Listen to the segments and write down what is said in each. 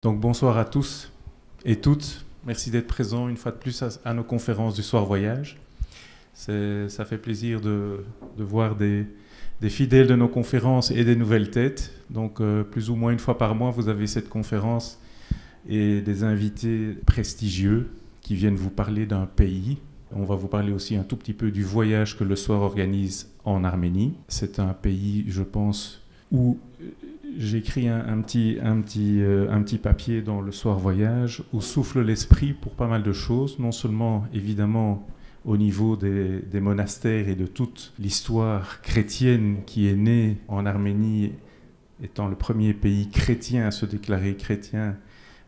Donc bonsoir à tous et toutes. Merci d'être présents une fois de plus à nos conférences du Soir Voyage. Ça fait plaisir de voir des fidèles de nos conférences et des nouvelles têtes. Donc plus ou moins une fois par mois, vous avez cette conférence et des invités prestigieux qui viennent vous parler d'un pays. On va vous parler aussi un tout petit peu du voyage que le Soir organise en Arménie. C'est un pays, je pense, où j'ai écrit un petit papier dans le Soir Voyage où souffle l'esprit pour pas mal de choses, non seulement évidemment au niveau des monastères et de toute l'histoire chrétienne qui est née en Arménie, étant le premier pays chrétien à se déclarer chrétien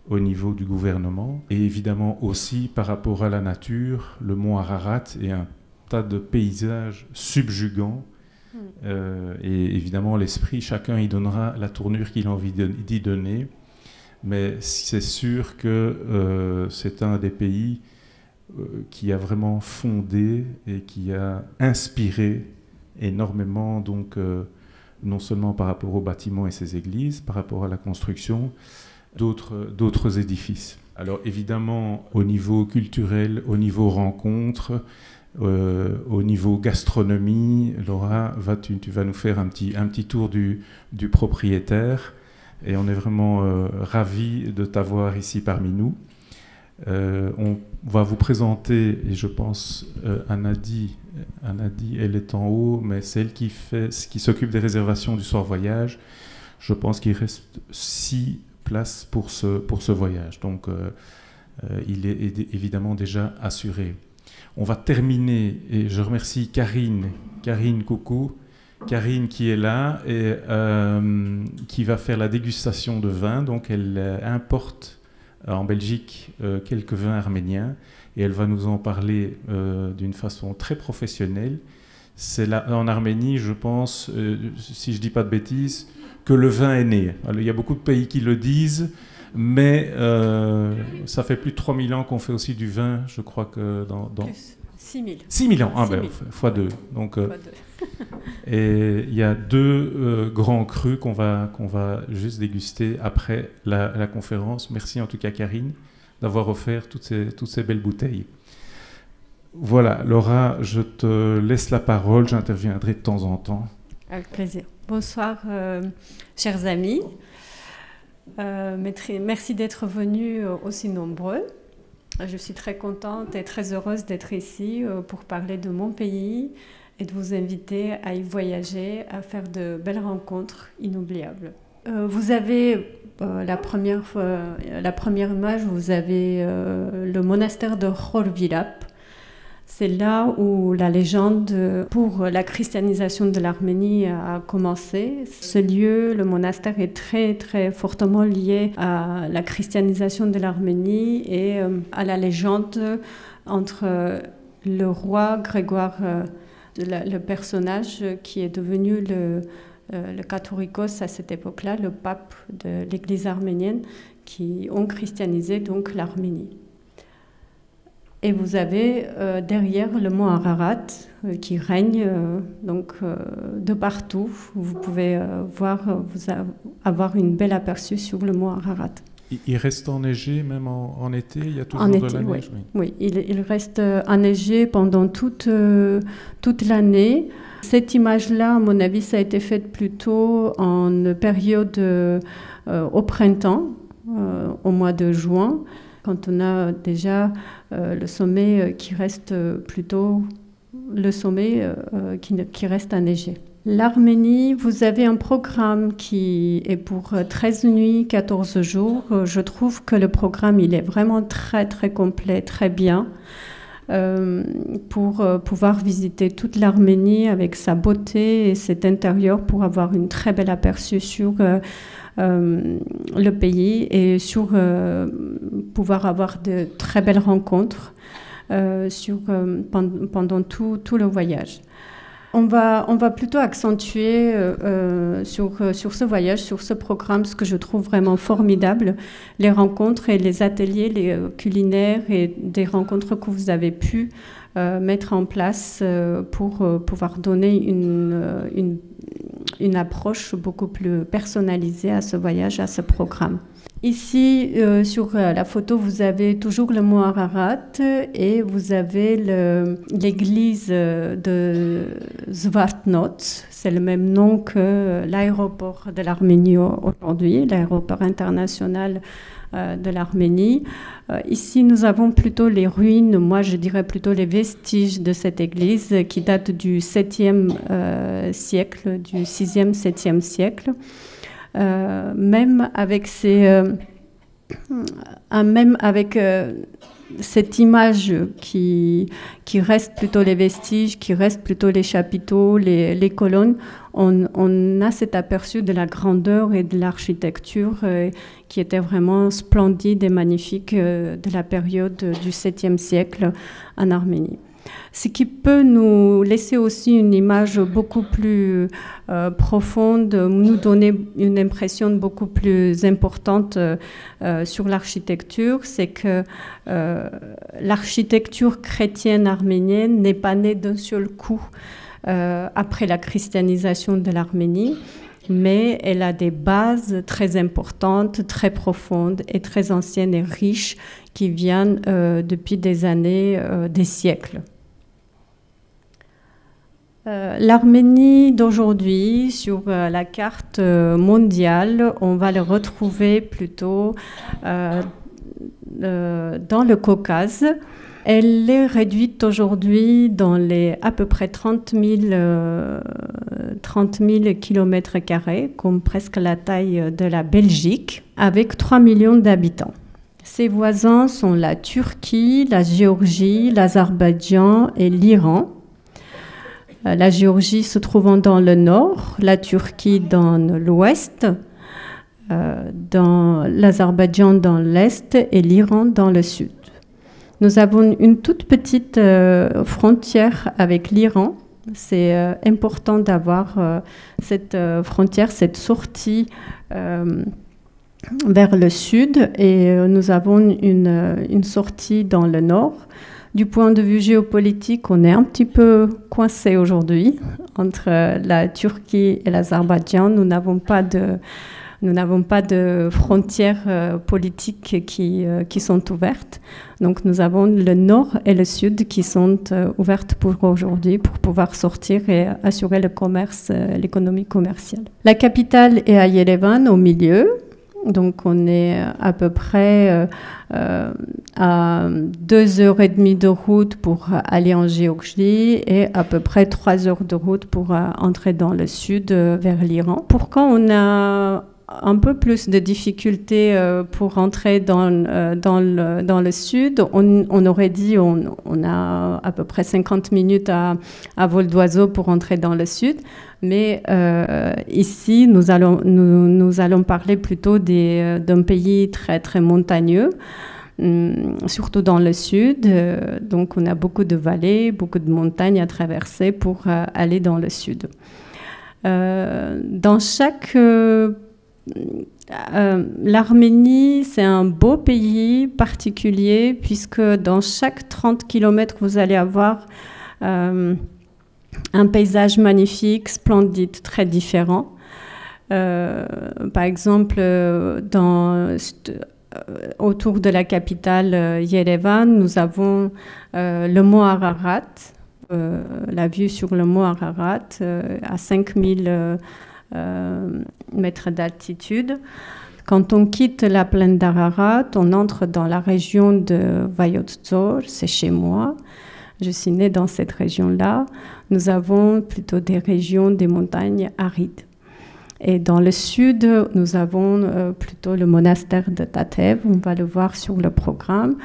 au niveau du gouvernement, et évidemment aussi par rapport à la nature, le mont Ararat et un tas de paysages subjugants. Et évidemment l'esprit, chacun y donnera la tournure qu'il a envie d'y donner, mais c'est sûr que c'est un des pays qui a vraiment fondé et qui a inspiré énormément, donc non seulement par rapport aux bâtiments et ses églises, par rapport à la construction d'autres édifices. Alors évidemment au niveau culturel, au niveau rencontre, au niveau gastronomie, Laura, tu vas nous faire un petit tour du propriétaire, et on est vraiment ravis de t'avoir ici parmi nous. On va vous présenter, et je pense Anadi, elle est en haut, mais c'est elle qui s'occupe des réservations du Soir Voyage. Je pense qu'il reste 6 places pour ce voyage, donc il est évidemment déjà assuré. On va terminer, et je remercie Karine, coucou, Karine qui est là et qui va faire la dégustation de vin. Donc elle importe en Belgique quelques vins arméniens et elle va nous en parler d'une façon très professionnelle. C'est là, en Arménie, je pense, si je ne dis pas de bêtises, que le vin est né. Alors, il y a beaucoup de pays qui le disent, mais ça fait plus de 3000 ans qu'on fait aussi du vin, je crois que dans... Plus, 6000. 6000 ans, fois 2. Donc, et il y a 2 grands crus qu'on va juste déguster après la conférence. Merci en tout cas Karine d'avoir offert toutes ces belles bouteilles. Voilà, Laura, je te laisse la parole, j'interviendrai de temps en temps. Avec plaisir. Bonsoir, chers amis. Merci d'être venus aussi nombreux. Je suis très contente et très heureuse d'être ici pour parler de mon pays et de vous inviter à y voyager, à faire de belles rencontres inoubliables. Vous avez la première image, vous avez le monastère de Khor-Virap. C'est là où la légende pour la christianisation de l'Arménie a commencé. Ce lieu, le monastère, est très très fortement lié à la christianisation de l'Arménie et à la légende entre le roi Grégoire, le personnage qui est devenu le Katholikos à cette époque-là, le pape de l'Église arménienne, qui ont christianisé donc l'Arménie. Et vous avez derrière le mont Ararat qui règne de partout. Vous pouvez avoir une belle aperçu sur le mont Ararat. Il reste enneigé même en été, il y a toujours de la neige. Oui, il reste enneigé pendant toute l'année. Cette image-là, à mon avis, ça a été fait plutôt en période au printemps, au mois de juin, quand on a déjà le sommet qui reste plutôt le sommet qui reste enneigé. L'Arménie, vous avez un programme qui est pour 13 nuits, 14 jours. Je trouve que le programme, il est vraiment très, très complet, très bien, pour pouvoir visiter toute l'Arménie avec sa beauté et cet intérieur, pour avoir une très belle aperçu sur le pays et sur pouvoir avoir de très belles rencontres pendant tout le voyage. On va plutôt accentuer sur ce voyage, sur ce programme, ce que je trouve vraiment formidable, les rencontres et les ateliers les culinaires et des rencontres que vous avez pu mettre en place pour pouvoir donner une approche beaucoup plus personnalisée à ce voyage, à ce programme. Ici, sur la photo, vous avez toujours le mont Ararat et vous avez l'église de Zvartnots. C'est le même nom que l'aéroport de l'Arménie aujourd'hui, l'aéroport international de l'Arménie. Ici, nous avons plutôt les ruines, moi je dirais plutôt les vestiges de cette église qui date du 7e siècle, du 6e, 7e siècle. Même avec cette image qui reste plutôt les vestiges, qui reste plutôt les chapiteaux, les colonnes, on a cet aperçu de la grandeur et de l'architecture qui était vraiment splendide et magnifique de la période du 7e siècle en Arménie. Ce qui peut nous laisser aussi une image beaucoup plus profonde, nous donner une impression beaucoup plus importante sur l'architecture, c'est que l'architecture chrétienne arménienne n'est pas née d'un seul coup après la christianisation de l'Arménie, mais elle a des bases très importantes, très profondes et très anciennes et riches qui viennent depuis des années, des siècles. L'Arménie d'aujourd'hui, sur la carte mondiale, on va le retrouver plutôt dans le Caucase. Elle est réduite aujourd'hui dans les à peu près 30 000 km², comme presque la taille de la Belgique, avec 3 millions d'habitants. Ses voisins sont la Turquie, la Géorgie, l'Azerbaïdjan et l'Iran. La Géorgie se trouvant dans le nord, la Turquie dans l'ouest, dans l'Azerbaïdjan dans l'est et l'Iran dans le sud. Nous avons une toute petite frontière avec l'Iran. C'est important d'avoir cette frontière, cette sortie vers le sud, et nous avons une sortie dans le nord. Du point de vue géopolitique, on est un petit peu coincé aujourd'hui entre la Turquie et l'Azerbaïdjan. Nous n'avons pas de frontières politiques qui sont ouvertes. Donc nous avons le nord et le sud qui sont ouvertes pour aujourd'hui pour pouvoir sortir et assurer le commerce, l'économie commerciale. La capitale est à Yerevan, au milieu. Donc on est à peu près à 2h30 de route pour aller en Géorgie et à peu près 3 heures de route pour entrer dans le sud vers l'Iran. Pourquoi on a un peu plus de difficultés pour entrer dans le sud? On aurait dit on a à peu près 50 minutes à vol d'oiseau pour entrer dans le sud. Mais ici, nous allons parler plutôt d'un pays très, très montagneux, surtout dans le sud. Donc, on a beaucoup de vallées, beaucoup de montagnes à traverser pour aller dans le sud. L'Arménie, c'est un beau pays particulier, puisque dans chaque 30 km, vous allez avoir un paysage magnifique, splendide, très différent. Par exemple, autour de la capitale Yerevan, nous avons le mont Ararat, la vue sur le mont Ararat à 5000 mètres d'altitude. Quand on quitte la plaine d'Ararat, on entre dans la région de Vayotzor, c'est chez moi. Je suis née dans cette région-là. Nous avons plutôt des régions, des montagnes arides. Et dans le sud, nous avons plutôt le monastère de Tatev, on va le voir sur le programme,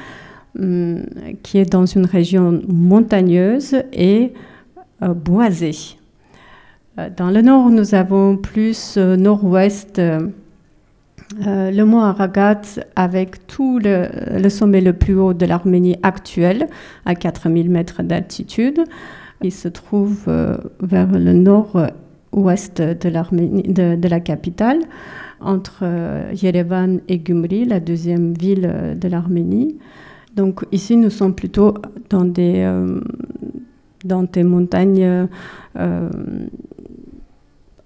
qui est dans une région montagneuse et boisée. Dans le nord, nous avons plus nord-ouest le mont Ararat avec tout le sommet le plus haut de l'Arménie actuelle, à 4000 mètres d'altitude. Il se trouve vers le nord-ouest de la capitale, entre Yerevan et Gümri, la deuxième ville de l'Arménie. Donc ici, nous sommes plutôt dans des montagnes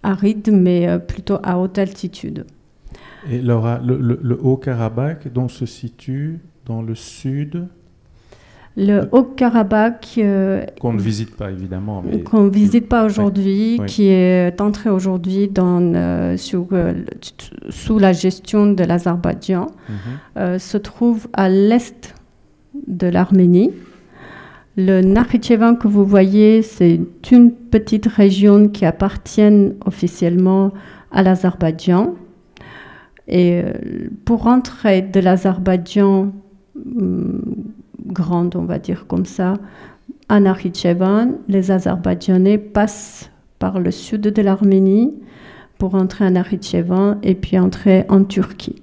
arides, mais plutôt à haute altitude. Et Laura, le Haut-Karabakh, donc, se situe dans le sud. Le Haut-Karabakh, qu'on ne visite pas évidemment. Mais... qu'on ne visite pas aujourd'hui, oui. qui est entré aujourd'hui sous la gestion de l'Azerbaïdjan, se trouve à l'est de l'Arménie. Le Nakhichevan que vous voyez, c'est une petite région qui appartient officiellement à l'Azerbaïdjan. Et pour entrer de l'Azerbaïdjan grande, on va dire comme ça, à Nakhichevan, les Azerbaïdjanais passent par le sud de l'Arménie pour entrer à Nakhichevan et puis entrer en Turquie.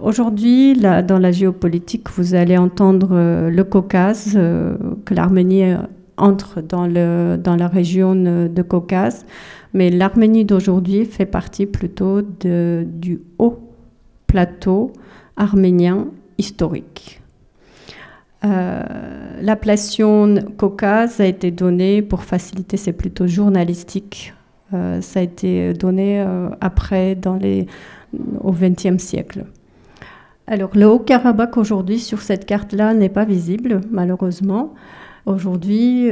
Aujourd'hui, dans la géopolitique, vous allez entendre le Caucase, que l'Arménie entre dans la région de Caucase, mais l'Arménie d'aujourd'hui fait partie plutôt du haut plateau arménien historique. L'appellation Caucase a été donnée pour faciliter, c'est plutôt journalistique. Ça a été donné après au XXe siècle. Alors, le Haut-Karabakh aujourd'hui, sur cette carte-là, n'est pas visible, malheureusement. Aujourd'hui,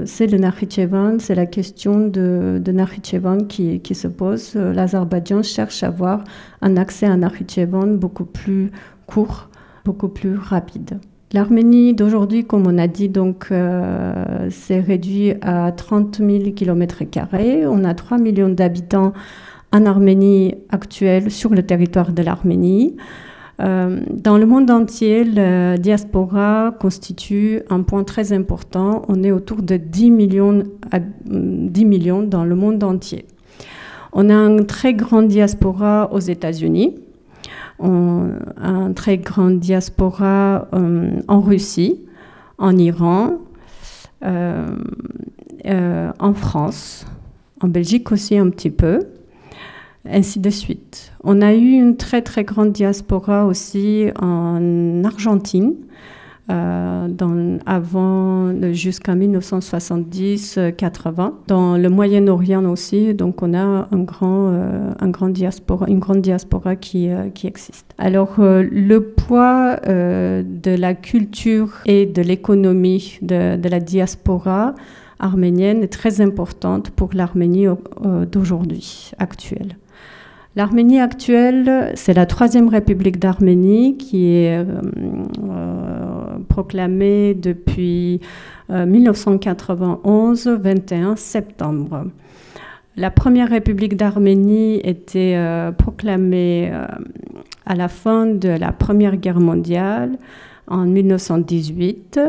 c'est le Nakhichevan, c'est la question de Nakhichevan qui se pose. L'Azerbaïdjan cherche à avoir un accès à Nakhichevan beaucoup plus court, beaucoup plus rapide. L'Arménie d'aujourd'hui, comme on a dit, donc, s'est réduit à 30 000 km². On a 3 millions d'habitants en Arménie actuelle, sur le territoire de l'Arménie. Dans le monde entier, la diaspora constitue un point très important. On est autour de 10 millions dans le monde entier. On a une très grande diaspora aux États-Unis, un très grande diaspora en Russie, en Iran, en France, en Belgique aussi un petit peu, ainsi de suite. On a eu une très très grande diaspora aussi en Argentine, jusqu'en 1970-80. Dans le Moyen-Orient aussi, donc on a une grande diaspora qui existe. Alors le poids de la culture et de l'économie de la diaspora arménienne est très importante pour l'Arménie d'aujourd'hui, actuelle. L'Arménie actuelle, c'est la troisième république d'Arménie qui est proclamée depuis 1991, 21 septembre. La première république d'Arménie était proclamée à la fin de la Première Guerre mondiale en 1918.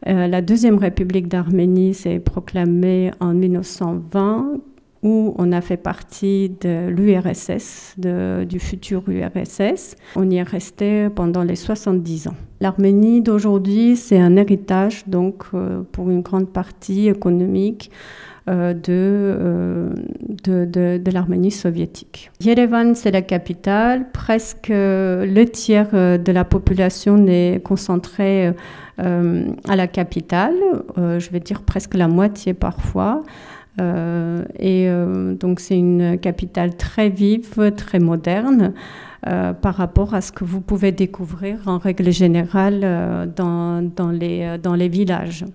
La deuxième république d'Arménie s'est proclamée en 1920, où on a fait partie de l'URSS, du futur URSS. On y est resté pendant les 70 ans. L'Arménie d'aujourd'hui, c'est un héritage, donc, pour une grande partie économique de l'Arménie soviétique. Yerevan, c'est la capitale. Presque le tiers de la population est concentrée à la capitale. Je vais dire presque la moitié parfois. Donc c'est une capitale très vive, très moderne par rapport à ce que vous pouvez découvrir en règle générale dans les villages.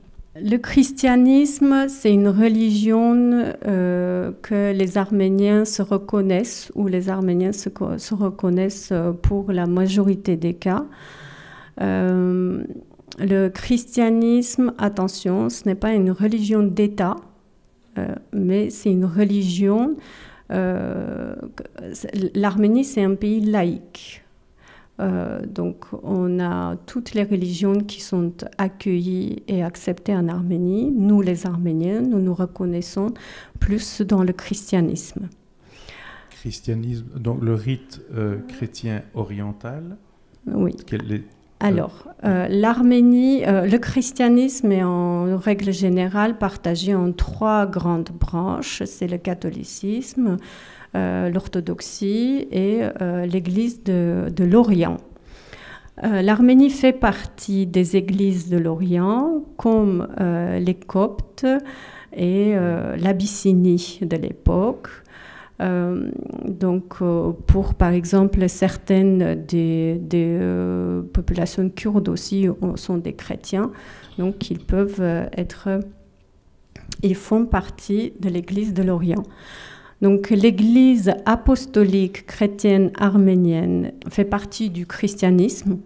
Le christianisme, c'est une religion que les Arméniens se reconnaissent, ou les Arméniens se reconnaissent pour la majorité des cas. Le christianisme, attention, ce n'est pas une religion d'État, mais c'est une religion. L'Arménie, c'est un pays laïque. Donc, on a toutes les religions qui sont accueillies et acceptées en Arménie. Nous, les Arméniens, nous nous reconnaissons plus dans le christianisme. Christianisme, donc le rite chrétien oriental. Oui. Alors, l'Arménie, le christianisme est en règle générale partagé en 3 grandes branches. C'est le catholicisme, l'orthodoxie et l'église de l'Orient. L'Arménie fait partie des églises de l'Orient, comme les Coptes et l'Abyssinie de l'époque. Donc, pour par exemple certaines des populations kurdes aussi sont des chrétiens, donc ils font partie de l'Église de l'Orient. Donc l'Église apostolique chrétienne arménienne fait partie du christianisme,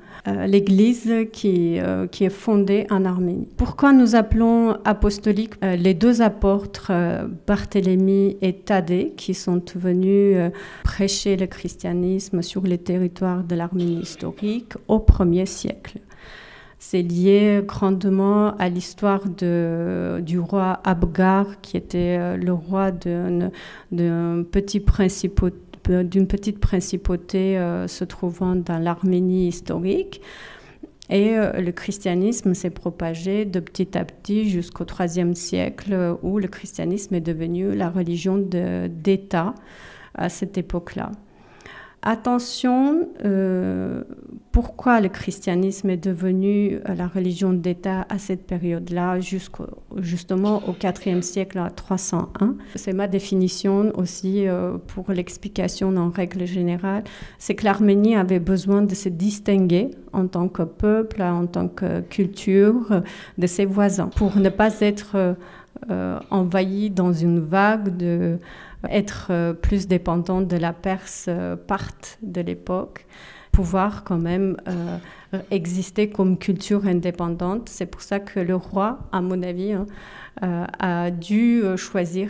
l'Église qui est fondée en Arménie. Pourquoi nous appelons apostolique les deux apôtres Barthélemy et Thaddée qui sont venus prêcher le christianisme sur les territoires de l'Arménie historique au 1er siècle. C'est lié grandement à l'histoire du roi Abgar, qui était le roi d'une petite principauté se trouvant dans l'Arménie historique. Et le christianisme s'est propagé de petit à petit jusqu'au IIIe siècle, où le christianisme est devenu la religion d'État à cette époque-là. Attention, pourquoi le christianisme est devenu la religion d'État à cette période-là, justement au IVe siècle à 301. C'est ma définition aussi pour l'explication en règle générale. C'est que l'Arménie avait besoin de se distinguer en tant que peuple, en tant que culture de ses voisins, pour ne pas être envahi dans une vague être plus dépendant de la Perse parthe de l'époque, pouvoir quand même exister comme culture indépendante. C'est pour ça que le roi, à mon avis, a dû choisir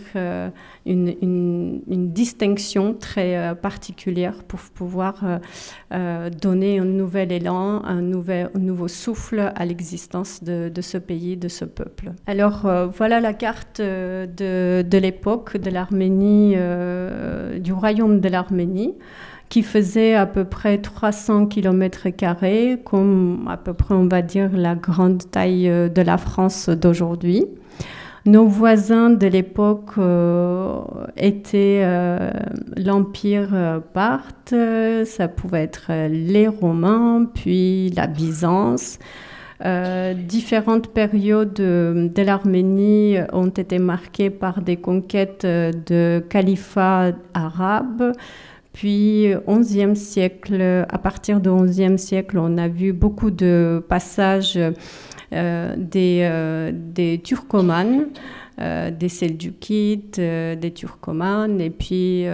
une distinction très particulière pour pouvoir donner un nouvel élan, un nouveau souffle à l'existence de ce pays, de ce peuple. Alors voilà la carte de l'époque de l'Arménie, du royaume de l'Arménie, qui faisait à peu près 300 km², comme à peu près, on va dire, la grande taille de la France d'aujourd'hui. Nos voisins de l'époque étaient l'Empire parthe, ça pouvait être les Romains, puis la Byzance. Différentes périodes de l'Arménie ont été marquées par des conquêtes de califats arabes. Puis, XIe siècle, à partir du XIe siècle, on a vu beaucoup de passages des Turcomanes, des Seldjoukides, des Turcomanes, et puis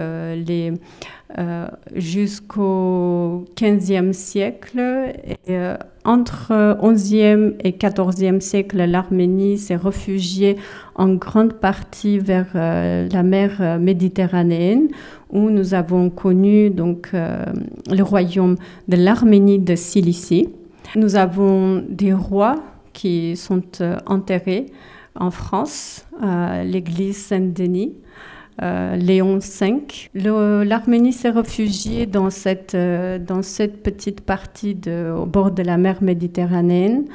jusqu'au XVe siècle. Et, entre XIe et XIVe siècle, l'Arménie s'est réfugiée en grande partie vers la mer Méditerranéenne, où nous avons connu donc, le royaume de l'Arménie de Cilicie. Nous avons des rois qui sont enterrés en France, à l'église Saint-Denis, Léon V. L'Arménie s'est réfugiée dans cette petite partie au bord de la mer Méditerranéenne,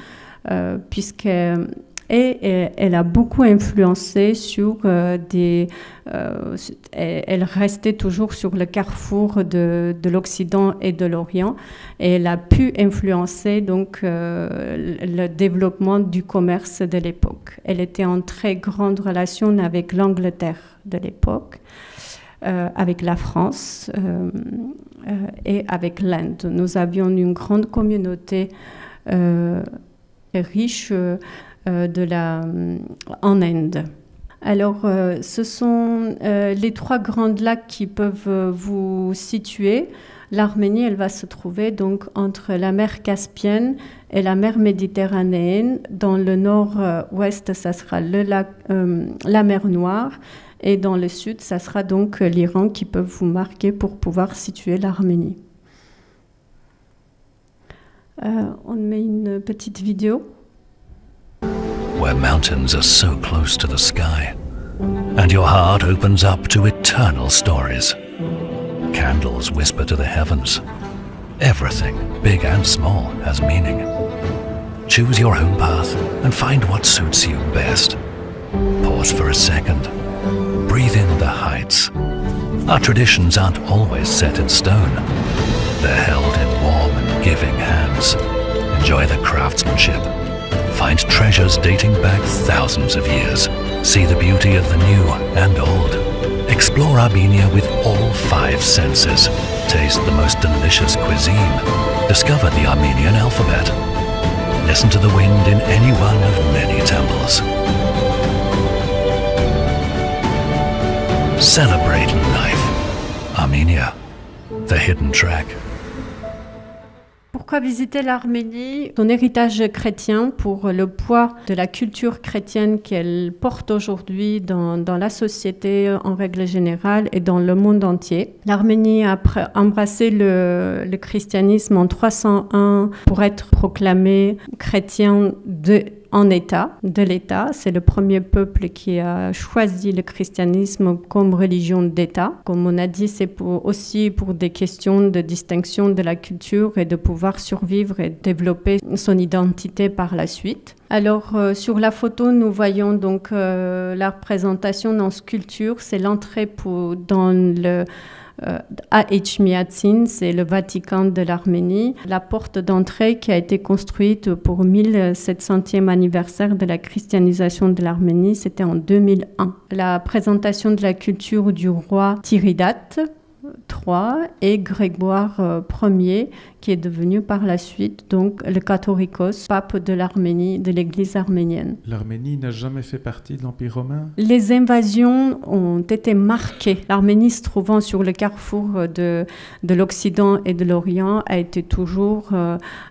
elle a beaucoup influencé sur elle restait toujours sur le carrefour de l'Occident et de l'Orient, et elle a pu influencer donc le développement du commerce de l'époque. Elle était en très grande relation avec l'Angleterre de l'époque, avec la France et avec l'Inde. Nous avions une grande communauté riche en Inde. Alors, ce sont les trois grands lacs qui peuvent vous situer. L'Arménie, elle va se trouver donc entre la mer Caspienne et la mer Méditerranéenne. Dans le nord-ouest, ça sera la mer Noire, et dans le sud, ça sera donc l'Iran qui peut vous marquer pour pouvoir situer l'Arménie. On met une petite vidéo. Where mountains are so close to the sky, and your heart opens up to eternal stories. Candles whisper to the heavens. Everything, big and small, has meaning. Choose your own path and find what suits you best. Pause for a second. Breathe in the heights. Our traditions aren't always set in stone. They're held in warm and giving hands. Enjoy the craftsmanship. Find treasures dating back thousands of years. See the beauty of the new and old. Explore Armenia with all 5 senses. Taste the most delicious cuisine. Discover the Armenian alphabet. Listen to the wind in any one of many temples. Celebrate life. Armenia, the hidden track. Pourquoi visiter l'Arménie? Son héritage chrétien, pour le poids de la culture chrétienne qu'elle porte aujourd'hui dans la société en règle générale et dans le monde entier. L'Arménie a embrassé le christianisme en 301 pour être proclamé chrétien en État, de l'État. C'est le premier peuple qui a choisi le christianisme comme religion d'État. Comme on a dit, c'est aussi pour des questions de distinction de la culture et de pouvoir survivre et développer son identité par la suite. Alors, sur la photo, nous voyons donc la représentation en sculpture. C'est l'entrée dans le H-Miatzin, c'est le Vatican de l'Arménie. La porte d'entrée qui a été construite pour 1700e anniversaire de la christianisation de l'Arménie, c'était en 2001. La présentation de la culture du roi Tiridate III et Grégoire Ier, qui est devenu par la suite donc le Catholicos, pape de l'Arménie, de l'Église arménienne. L'Arménie n'a jamais fait partie de l'Empire romain? Les invasions ont été marquées. L'Arménie, se trouvant sur le carrefour de l'Occident et de l'Orient, a été toujours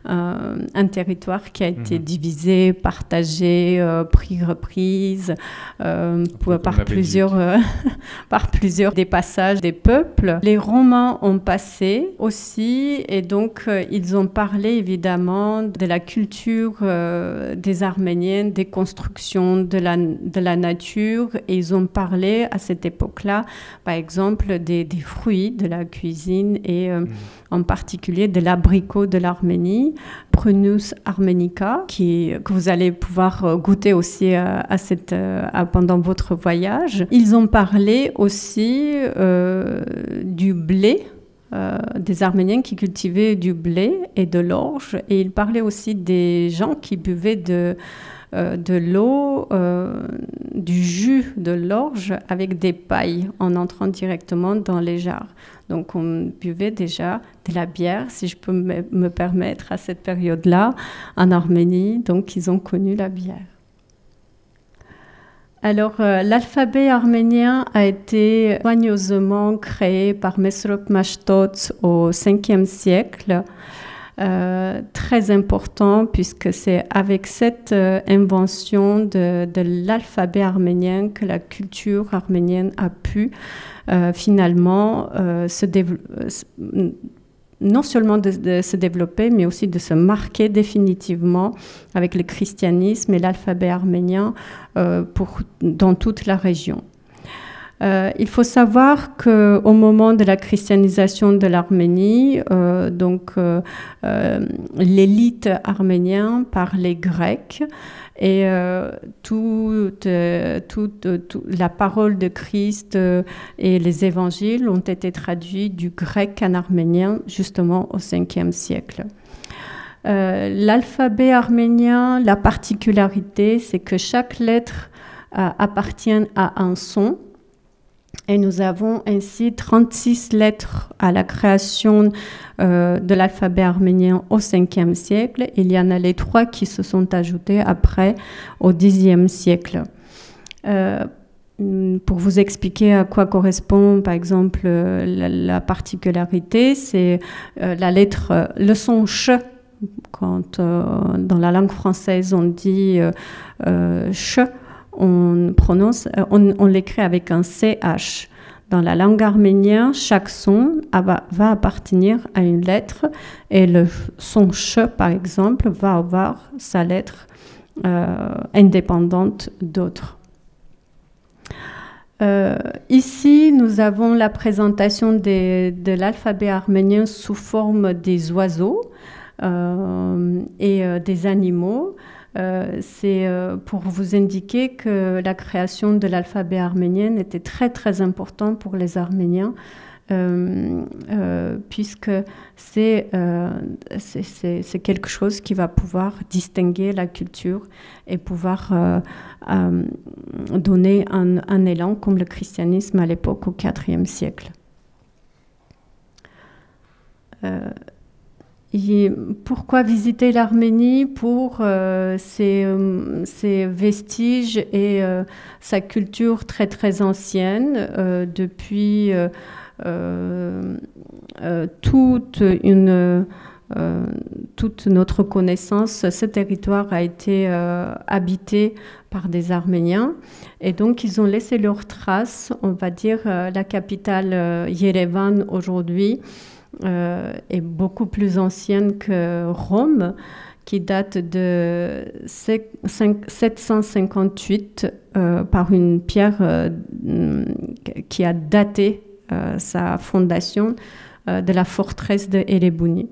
un territoire qui a été divisé, partagé, pris reprise par plusieurs des passages des peuples. Les Romains ont passé aussi, et donc ils ont parlé évidemment de la culture des Arméniens, des constructions de la nature, et ils ont parlé à cette époque-là, par exemple, des fruits de la cuisine et en particulier de l'abricot de l'Arménie, Prunus armenica, que vous allez pouvoir goûter aussi pendant votre voyage. Ils ont parlé aussi du blé, des Arméniens qui cultivaient du blé et de l'orge, et ils parlaient aussi des gens qui buvaient de l'eau, du jus de l'orge avec des pailles en entrant directement dans les jarres. Donc on buvait déjà de la bière, si je peux me permettre, à cette période-là en Arménie, donc ils ont connu la bière. Alors, l'alphabet arménien a été soigneusement créé par Mesrop Mashtots au 5e siècle. Très important, puisque c'est avec cette invention de l'alphabet arménien que la culture arménienne a pu finalement non seulement de se développer, mais aussi de se marquer définitivement avec le christianisme et l'alphabet arménien dans toute la région. Il faut savoir qu'au moment de la christianisation de l'Arménie, l'élite arménienne parlait grec, et toute la parole de Christ et les évangiles ont été traduits du grec en arménien justement au 5e siècle. L'alphabet arménien, la particularité, c'est que chaque lettre appartient à un son. Et nous avons ainsi 36 lettres à la création de l'alphabet arménien au 5e siècle. Il y en a les 3 qui se sont ajoutées après au 10e siècle. Pour vous expliquer à quoi correspond, par exemple, la particularité, c'est la lettre, le son ch. Quand dans la langue française on dit ch, on l'écrit avec un CH. Dans la langue arménienne, chaque son va appartenir à une lettre, et le son ch, par exemple, va avoir sa lettre indépendante d'autres. Ici, nous avons la présentation de l'alphabet arménien sous forme des oiseaux et des animaux. C'est pour vous indiquer que la création de l'alphabet arménien était très très importante pour les Arméniens, puisque c'est quelque chose qui va pouvoir distinguer la culture et pouvoir donner un élan comme le christianisme à l'époque au IVe siècle. Et pourquoi visiter l'Arménie? Pour ses vestiges et sa culture très très ancienne, depuis toute notre connaissance. Ce territoire a été habité par des Arméniens et donc ils ont laissé leurs traces. On va dire la capitale Yerevan aujourd'hui est beaucoup plus ancienne que Rome, qui date de 758 par une pierre qui a daté sa fondation de la forteresse de Ereğli.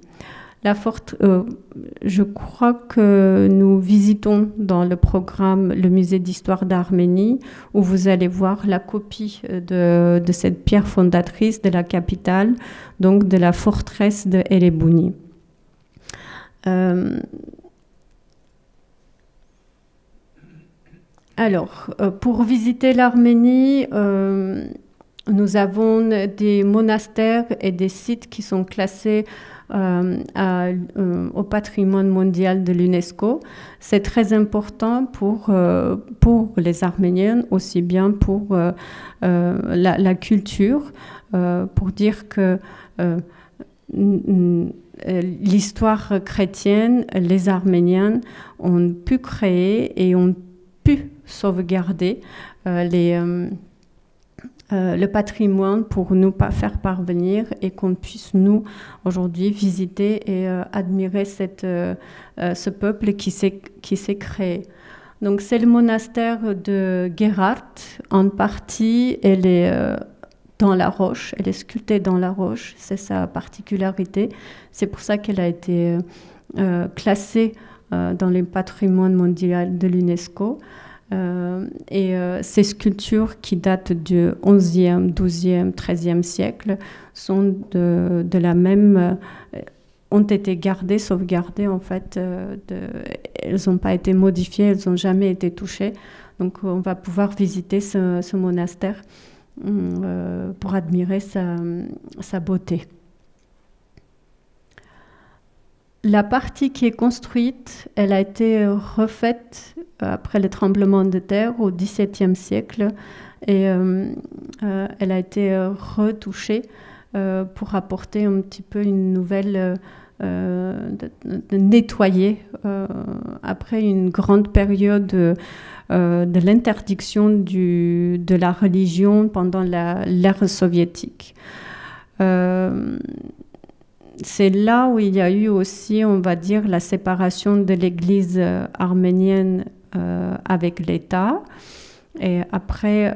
Je crois que nous visitons dans le programme le musée d'histoire d'Arménie, où vous allez voir la copie de cette pierre fondatrice de la capitale, donc de la forteresse de Ereğli. Alors, pour visiter l'Arménie, nous avons des monastères et des sites qui sont classés au patrimoine mondial de l'UNESCO. C'est très important pour les Arméniens, aussi bien pour la culture, pour dire que l'histoire chrétienne, les Arméniens ont pu créer et ont pu sauvegarder le patrimoine pour nous faire parvenir et qu'on puisse nous aujourd'hui visiter et admirer ce peuple qui s'est créé. Donc c'est le monastère de Gerhard. En partie, elle est dans la roche, elle est sculptée dans la roche, c'est sa particularité. C'est pour ça qu'elle a été classée dans le patrimoine mondial de l'UNESCO. Ces sculptures qui datent du XIe, XIIe, XIIIe siècle sont de la même, ont été gardées, sauvegardées en fait. Elles n'ont pas été modifiées, elles n'ont jamais été touchées. Donc on va pouvoir visiter ce monastère pour admirer sa beauté. La partie qui est construite, elle a été refaite après le tremblement de terre au XVIIe siècle et elle a été retouchée pour apporter un petit peu une nouvelle, de nettoyer après une grande période de l'interdiction de la religion pendant l'ère soviétique. C'est là où il y a eu aussi, on va dire, la séparation de l'Église arménienne avec l'État. Et après,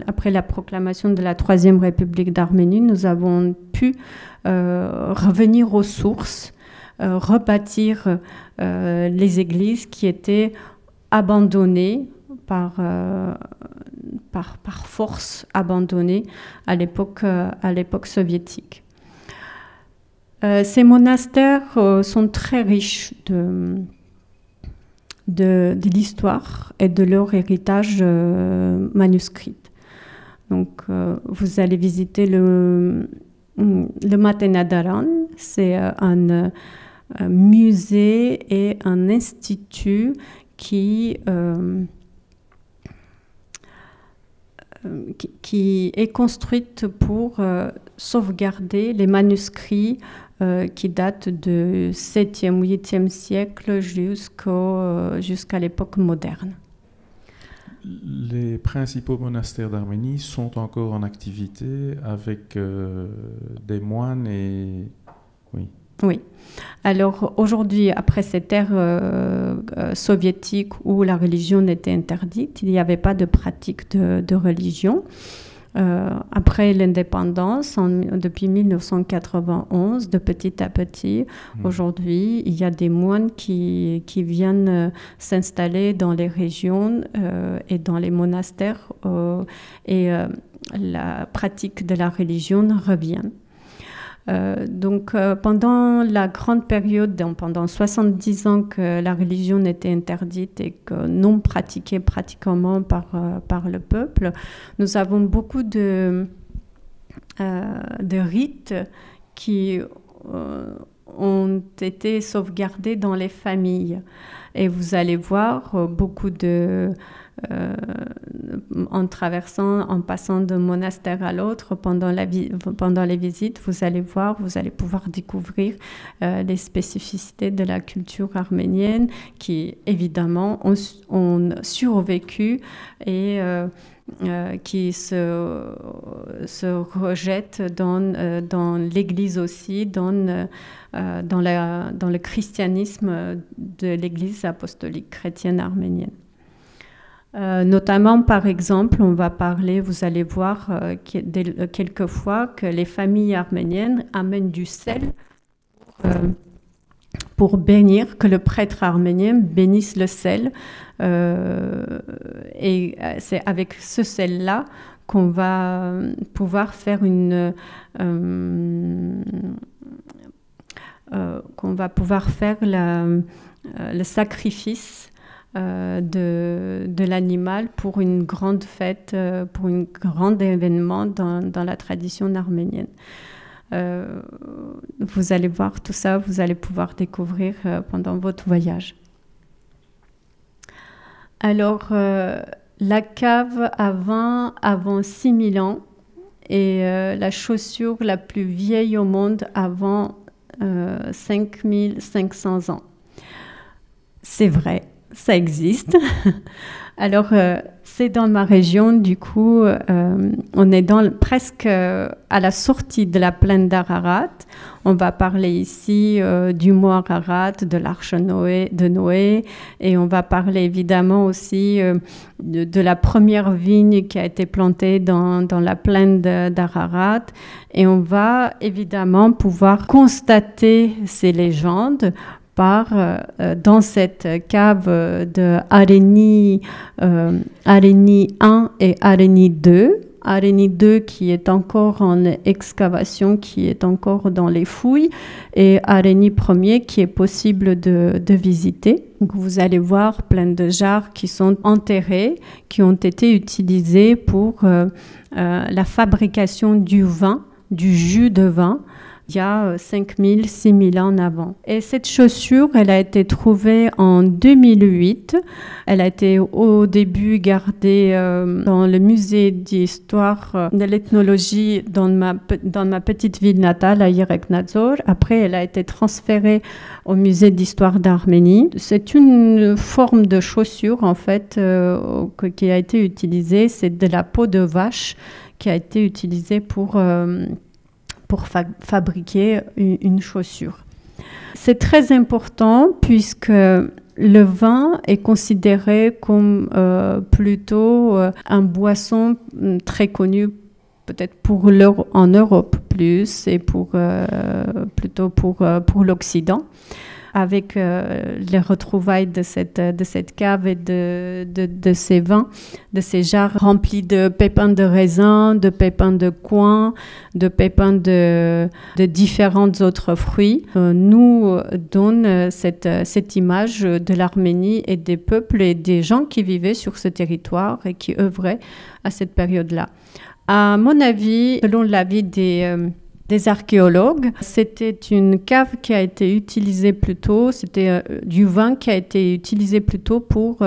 après la proclamation de la Troisième République d'Arménie, nous avons pu revenir aux sources, rebâtir les églises qui étaient abandonnées par force, abandonnées à l'époque soviétique. Ces monastères sont très riches de l'histoire et de leur héritage manuscrit. Donc, vous allez visiter le Matenadaran, c'est un musée et un institut qui est construite pour sauvegarder les manuscrits qui datent du 7e, 8e siècle jusqu'à l'époque moderne. Les principaux monastères d'Arménie sont encore en activité avec des moines et... Oui. Alors aujourd'hui, après cette ère soviétique où la religion était interdite, il n'y avait pas de pratique de religion. après l'indépendance, depuis 1991, de petit à petit, aujourd'hui, il y a des moines qui viennent s'installer dans les régions et dans les monastères et la pratique de la religion revient. Donc, pendant la grande période, pendant 70 ans que la religion était interdite et que non pratiquée pratiquement par le peuple, nous avons beaucoup de rites qui ont été sauvegardés dans les familles. Et vous allez voir beaucoup en traversant, en passant d'un monastère à l'autre, pendant les visites, vous allez pouvoir découvrir les spécificités de la culture arménienne qui, évidemment, ont survécu et qui se rejettent dans l'Église aussi, dans le christianisme de l'Église apostolique chrétienne arménienne. Notamment, par exemple, on va parler, vous allez voir quelquefois que les familles arméniennes amènent du sel pour bénir, que le prêtre arménien bénisse le sel. Et c'est avec ce sel-là qu'on va pouvoir faire le sacrifice de l'animal pour une grande fête, pour un grand événement dans la tradition arménienne. Vous allez voir tout ça, vous allez pouvoir découvrir pendant votre voyage. Alors, la cave à vin avant 6000 ans est la chaussure la plus vieille au monde avant 5500 ans. C'est vrai. Ça existe. Alors, c'est dans ma région, du coup, on est presque à la sortie de la plaine d'Ararat. On va parler ici du mont Ararat, de l'arche de Noé, et on va parler évidemment aussi de la première vigne qui a été plantée dans la plaine d'Ararat. Et on va évidemment pouvoir constater ces légendes dans cette cave de Areni 1 et Areni 2. Areni 2 qui est encore en excavation, qui est encore dans les fouilles, et Areni 1er qui est possible de visiter. Donc vous allez voir plein de jarres qui sont enterrés, qui ont été utilisés pour la fabrication du vin, du jus de vin, il y a 5000, 6000 ans avant. Et cette chaussure, elle a été trouvée en 2008. Elle a été au début gardée dans le musée d'histoire de l'ethnologie dans ma petite ville natale, à Yereknadzor. Après, elle a été transférée au musée d'histoire d'Arménie. C'est une forme de chaussure, en fait, qui a été utilisée. C'est de la peau de vache qui a été utilisée pour fabriquer une chaussure. C'est très important puisque le vin est considéré comme plutôt un boisson très connu, peut-être en Europe plus, et plutôt pour l'Occident. Avec les retrouvailles de cette cave et de ces vins, de ces jarres remplis de pépins de raisin, de pépins de coing, de pépins de différents autres fruits, nous donne cette image de l'Arménie et des peuples et des gens qui vivaient sur ce territoire et qui œuvraient à cette période-là. À mon avis, selon l'avis des archéologues, c'était une cave qui a été utilisée plutôt, c'était du vin qui a été utilisé plutôt pour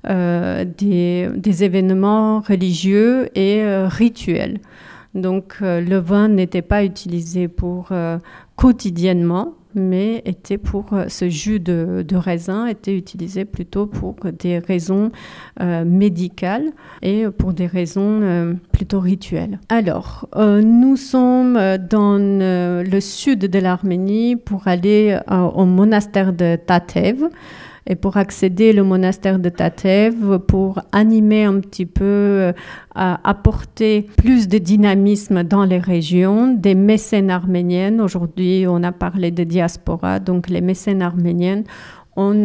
des événements religieux et rituels. Donc le vin n'était pas utilisé quotidiennement, mais ce jus de raisin était utilisé plutôt pour des raisons médicales et pour des raisons plutôt rituelles. Alors, nous sommes dans le sud de l'Arménie pour aller au monastère de Tatev. Et pour accéder au monastère de Tatev, pour animer un petit peu, apporter plus de dynamisme dans les régions, des mécènes arméniennes. Aujourd'hui, on a parlé de diaspora, donc les mécènes arméniennes ont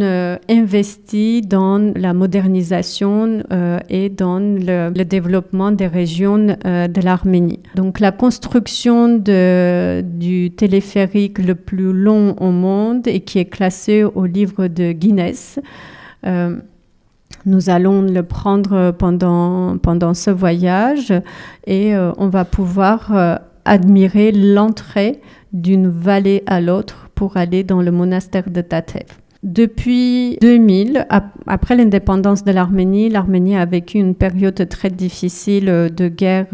investi dans la modernisation et dans le développement des régions de l'Arménie. Donc la construction du téléphérique le plus long au monde et qui est classé au livre de Guinness. Nous allons le prendre pendant ce voyage et on va pouvoir admirer l'entrée d'une vallée à l'autre pour aller dans le monastère de Tatev. Depuis 2000, après l'indépendance de l'Arménie, l'Arménie a vécu une période très difficile de guerre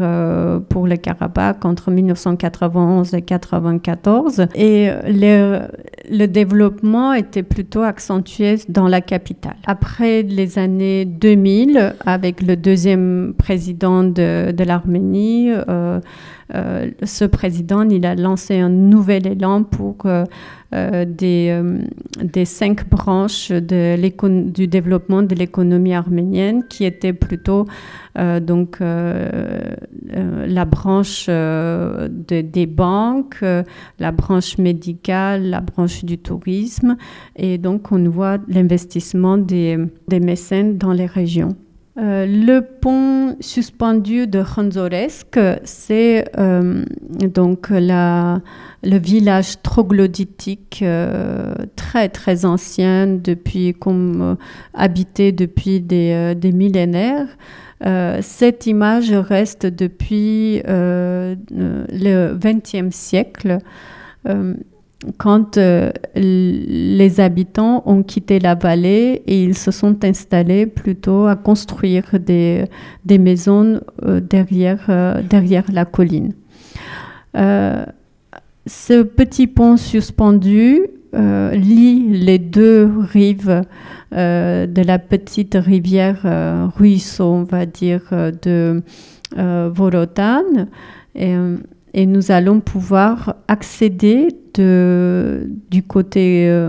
pour le Karabakh entre 1991 et 1994. Et le développement était plutôt accentué dans la capitale. Après les années 2000, avec le deuxième président de l'Arménie, ce président, il a lancé un nouvel élan pour des 5 branches du développement de l'économie arménienne qui étaient plutôt la branche des banques, la branche médicale, la branche du tourisme. Et donc, on voit l'investissement des mécènes dans les régions. Le pont suspendu de Khanzoresk, c'est donc le village troglodytique très très ancien, habité depuis des millénaires. Cette image reste depuis le XXe siècle. Quand les habitants ont quitté la vallée et ils se sont installés plutôt à construire des maisons derrière la colline. Ce petit pont suspendu lie les 2 rives de la petite rivière, ruisseau, on va dire, de Vorotan. Et nous allons pouvoir accéder du côté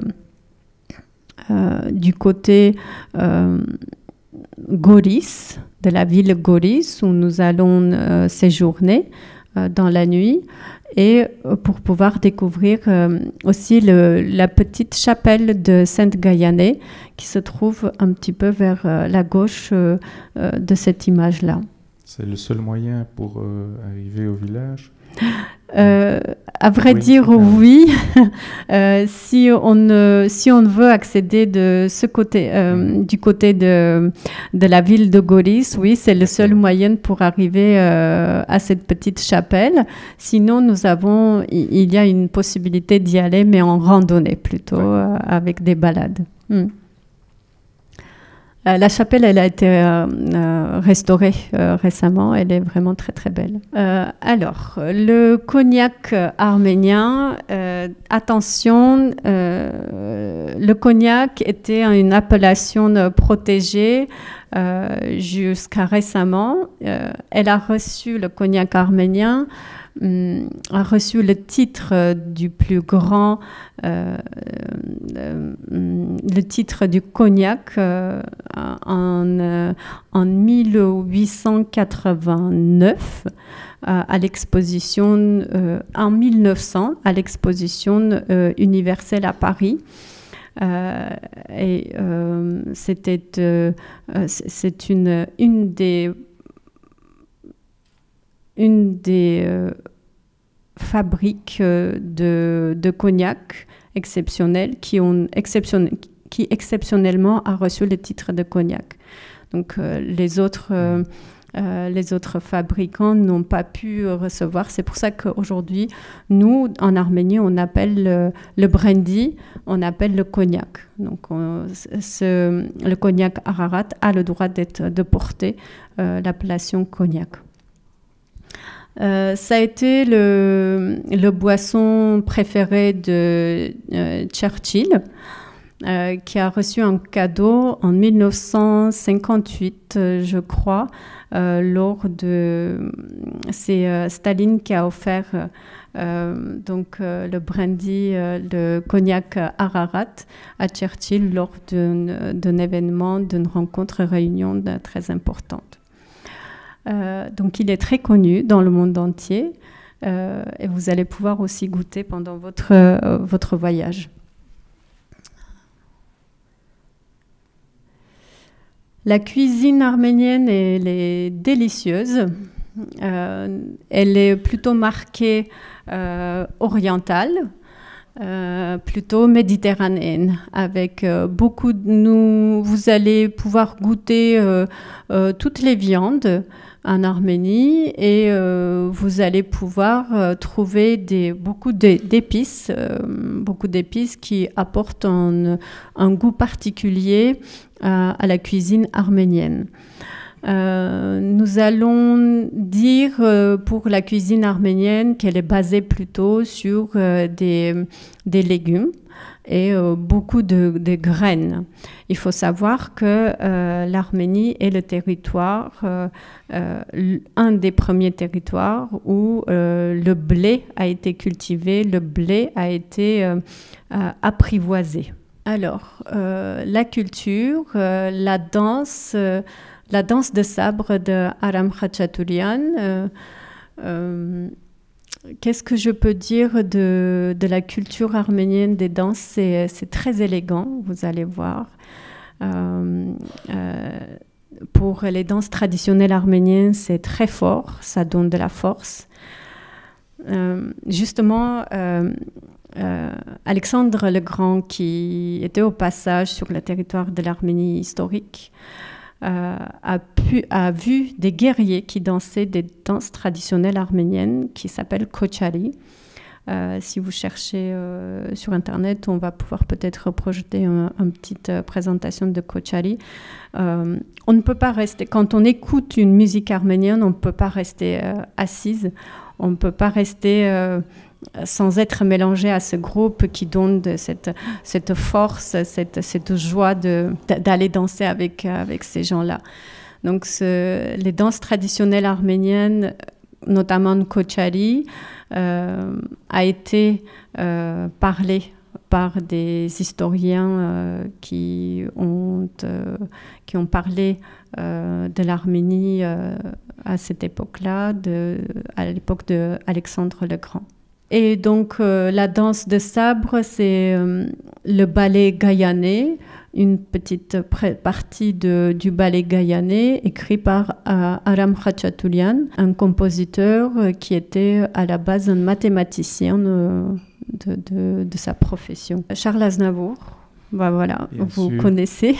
Goris, de la ville Goris, où nous allons séjourner dans la nuit, et pour pouvoir découvrir aussi la petite chapelle de Sainte-Gaïanée qui se trouve un petit peu vers la gauche de cette image-là. C'est le seul moyen pour arriver au village ? À vrai dire, oui. Si on veut accéder de ce côté, du côté de la ville de Goris, oui, c'est le seul moyen pour arriver à cette petite chapelle. Sinon, il y a une possibilité d'y aller, mais en randonnée plutôt, avec des balades. La chapelle, elle a été restaurée récemment. Elle est vraiment très, très belle. Alors, le cognac arménien, attention, le cognac était une appellation protégée jusqu'à récemment. Elle a reçu, le cognac arménien, a reçu le titre du plus grand, le titre du cognac en 1889 à l'exposition, en 1900 à l'exposition universelle à Paris. C'est une des fabriques de cognac exceptionnelles qui exceptionnellement a reçu le titre de cognac. Donc les autres fabricants n'ont pas pu recevoir. C'est pour ça qu'aujourd'hui, nous, en Arménie, on appelle le brandy, on appelle le cognac. Donc le cognac Ararat a le droit de porter l'appellation cognac. Ça a été le boisson préféré de Churchill, qui a reçu un cadeau en 1958, je crois, c'est Staline qui a offert le brandy, le cognac Ararat à Churchill lors d'un événement, d'une rencontre réunion très importante. Donc il est très connu dans le monde entier et vous allez pouvoir aussi goûter pendant votre voyage. La cuisine arménienne, elle est délicieuse. Elle est plutôt marquée orientale, plutôt méditerranéenne, avec vous allez pouvoir goûter toutes les viandes en Arménie et vous allez pouvoir trouver beaucoup d'épices qui apportent un goût particulier à la cuisine arménienne. Nous allons dire pour la cuisine arménienne qu'elle est basée plutôt sur des légumes et beaucoup de graines. Il faut savoir que l'Arménie est le territoire, un des premiers territoires où le blé a été cultivé, le blé a été apprivoisé. Alors, la culture, la danse de sabre de Aram Khachaturian. Qu'est-ce que je peux dire de la culture arménienne des danses? C'est très élégant, vous allez voir. Pour les danses traditionnelles arméniennes, c'est très fort, ça donne de la force. Justement, Alexandre le Grand, qui était au passage sur le territoire de l'Arménie historique, a vu des guerriers qui dansaient des danses traditionnelles arméniennes qui s'appellent kochari. Si vous cherchez sur Internet, on va pouvoir peut-être projeter une petite présentation de kochari. On ne peut pas rester, quand on écoute une musique arménienne, on ne peut pas rester assise, on ne peut pas rester sans être mélangé à ce groupe qui donne cette force, cette joie d'aller danser avec ces gens-là. Donc les danses traditionnelles arméniennes, notamment le kochari, a été parlé par des historiens qui ont parlé de l'Arménie à cette époque-là, à l'époque d'Alexandre le Grand. Et donc, la danse de sabre, c'est le ballet gaïané, une petite partie du ballet gaïané écrit par Aram Khachaturian, un compositeur qui était à la base un mathématicien de sa profession. Charles Aznavour, voilà, bien vous sûr. Connaissez.